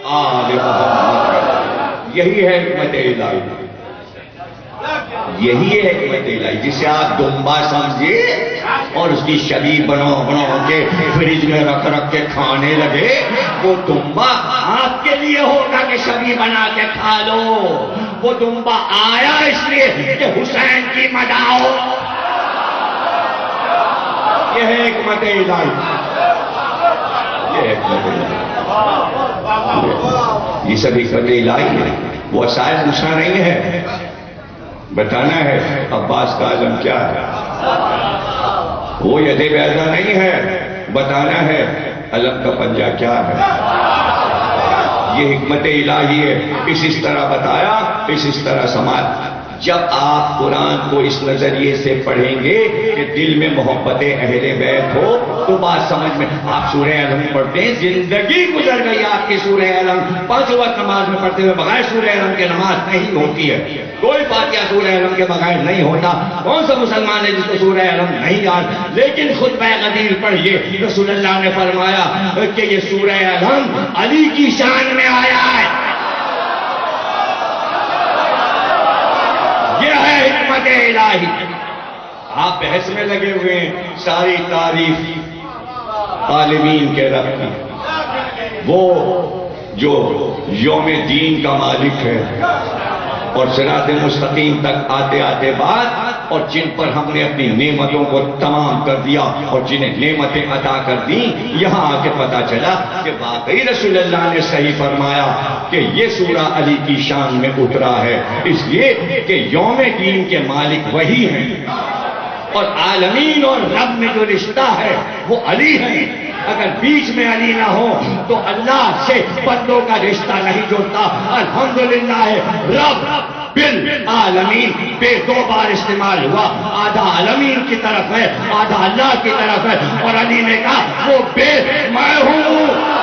[SPEAKER 3] آل محمد، یہی ہے حکمت الہی۔ یہی ہے حکمت الہی، جسے آپ دمبا سمجھے اور اس کی شبیہ بنا کے فریج میں رکھ کے کھانے لگے، وہ دمبا آپ کے لیے ہوگا کہ شبیہ بنا کے کھا لو، وہ دمبا آیا اس لیے کہ حسین کی مداح ہو۔ یہ ہے حکمت الہی، یہ حکمت الہی، یہ سب حکمت الہی ہے۔ وہ وسائل پوچھنا نہیں ہے، بتانا ہے عباس کا عالم کیا ہے۔ وہ ید بیضا نہیں ہے، بتانا ہے علم کا پنجہ کیا ہے۔ یہ حکمت الہی ہے، اس طرح بتایا، اس طرح سماج۔ جب آپ قرآن کو اس نظریے سے پڑھیں گے کہ دل میں محبت اہل بیت ہو تو بات سمجھ میں۔ آپ سورہ علم پڑھتے ہیں، زندگی گزر گئی آپ کی سورہ علم 5 وقت نماز میں پڑھتے ہوئے، بغیر سورہ علم کے نماز نہیں ہوتی ہے، کوئی فاتحہ سورہ علم کے بغیر نہیں ہوتا۔ کون سا مسلمان ہے جس کو سورہ علم نہیں یاد؟ لیکن خطبہ غدیر پڑھیے، رسول اللہ نے فرمایا کہ یہ سورہ علم علی کی شان میں آیا ہے۔ یہ ہے حکمت الہی۔ آپ بحث میں لگے ہوئے ہیں، ساری تعریف عالمین کے رب کی، وہ جو یوم دین کا مالک ہے اور صراط مستقیم تک آتے آتے بعد، اور جن پر ہم نے اپنی نعمتوں کو تمام کر دیا اور جنہیں نعمتیں عطا کر دیں، یہاں آ کے پتا چلا کہ واقعی رسول اللہ نے صحیح فرمایا کہ یہ سورہ علی کی شان میں اترا ہے، اس لیے کہ یوم دین کے مالک وہی ہیں، اور عالمین اور رب میں جو رشتہ ہے وہ علی ہے۔ اگر بیچ میں علی نہ ہو تو اللہ سے بندوں کا رشتہ نہیں جڑتا۔ الحمدللہ رب بالعالمین بے 2 بار استعمال ہوا، آدھا عالمین کی طرف ہے، آدھا اللہ کی طرف ہے، اور علی نے کہا وہ بے میں ہوں۔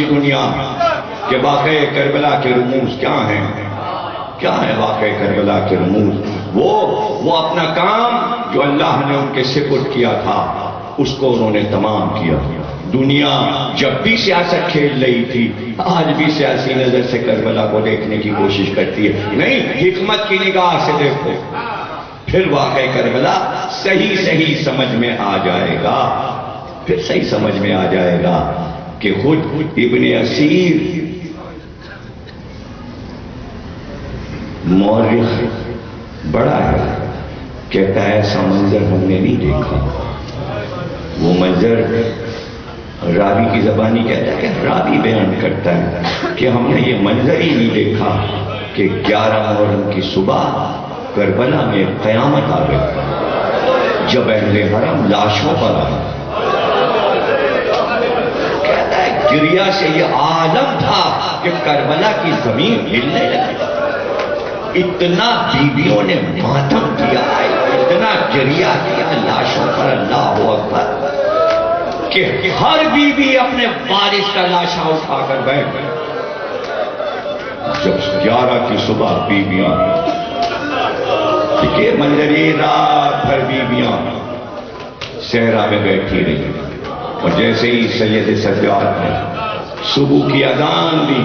[SPEAKER 3] دنیا کہ واقعہ کربلا کے رموز کیا ہیں، کیا ہے واقعہ کربلا کے رموز؟ وہ اپنا کام جو اللہ نے ان کے سپرد کیا تھا اس کو انہوں نے تمام کیا۔ دنیا جب بھی سیاست کھیل رہی تھی، آج بھی سیاسی نظر سے کربلا کو دیکھنے کی کوشش کرتی ہے، نہیں، حکمت کی نگاہ سے دیکھو، پھر واقعہ کربلا صحیح سمجھ میں آ جائے گا، پھر صحیح سمجھ میں آ جائے گا کہ خود ابن اسیر مورخ بڑا ہے، کہتا ہے ایسا منظر ہم نے نہیں دیکھا۔ وہ منظر راوی کی زبانی کہتا ہے کہ راوی بیان کرتا ہے کہ ہم نے یہ منظر ہی نہیں دیکھا کہ 11 محرم کی صبح کربلا میں قیامت آ گئی، جب اہل حرم لاشوں پر آئے، گریا سے یہ عالم تھا کہ کربلا کی زمین ہلنے لگی، اتنا بیویوں نے ماتم کیا، اتنا گریا کیا لاشوں پر، اللہ اکبر، کہ ہر بیوی اپنے وارث کا لاشا اٹھا کر بیٹھ گئی۔ جب 11 کی صبح بیویاں، یہ منظری رات بھر بیویاں صحرا میں بیٹھی رہی، اور جیسے ہی سید سجاد نے صبح کی اذان دی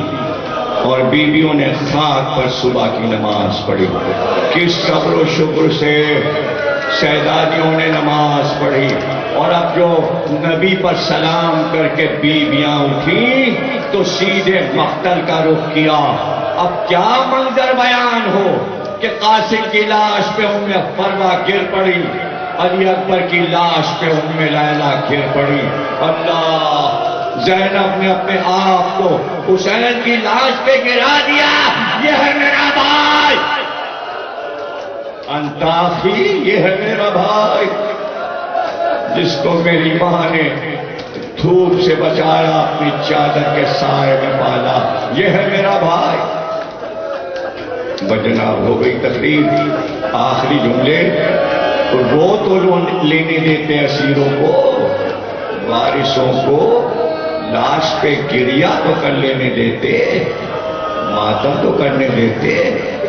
[SPEAKER 3] اور بیویوں نے خاک پر صبح کی نماز پڑھی، کس صبر و شکر سے شہزادیوں نے نماز پڑھی، اور اب جو نبی پر سلام کر کے بیویاں اٹھی تو سیدھے مقتل کا رخ کیا۔ اب کیا منظر بیان ہو کہ قاسم کی لاش پہ ام فروا گر پڑی، علی اکبر کی لاش پہ ام لیلا گر پڑی، اللہ، زینب نے اپنے آپ کو حسین کی لاش پہ گرا دیا، یہ ہے میرا بھائی انطاخی، یہ ہے میرا بھائی جس کو میری ماں نے دھوپ سے بچایا، اپنی چادر کے سائے میں پالا، یہ ہے میرا بھائی۔ بجناب ہو گئی تقریر، آخری جملے رو تو لینے دیتے اسیروں کو، وارثوں کو لاش پہ گریا تو کر لینے دیتے، ماتم تو کرنے دیتے۔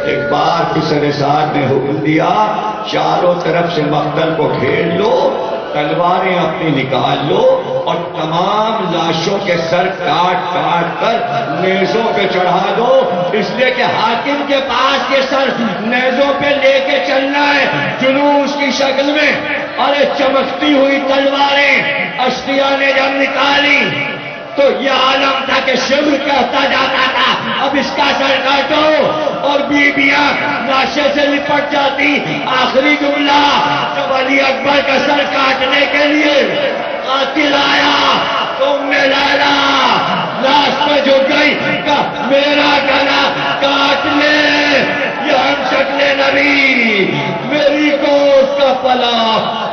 [SPEAKER 3] ایک بار پسر سعد نے حکم دیا چاروں طرف سے مقتل کو گھیر لو، تلواریں اپنی نکال لو اور تمام لاشوں کے سر کاٹ کاٹ کر نیزوں پہ چڑھا دو، اس لیے کہ حاکم کے پاس یہ سر نیزوں پہ لے کے چلنا ہے جلوس کی شکل میں۔ اور چمکتی ہوئی تلواریں اشتیا نے جب نکالی تو یہ عالم تھا کہ شمر کہتا جاتا تھا اب اس کا سر کاٹو، اور بیویاں لاشے سے لپٹ جاتی۔ آخری جملہ جب علی اکبر کا سر کاٹنے کے لیے قاتل آیا تو ام لیلا لاش پہ جھک گئی، کہا میرا گلا کاٹ لے، یہ ہم شکل نبی، میری گوشت کا پلا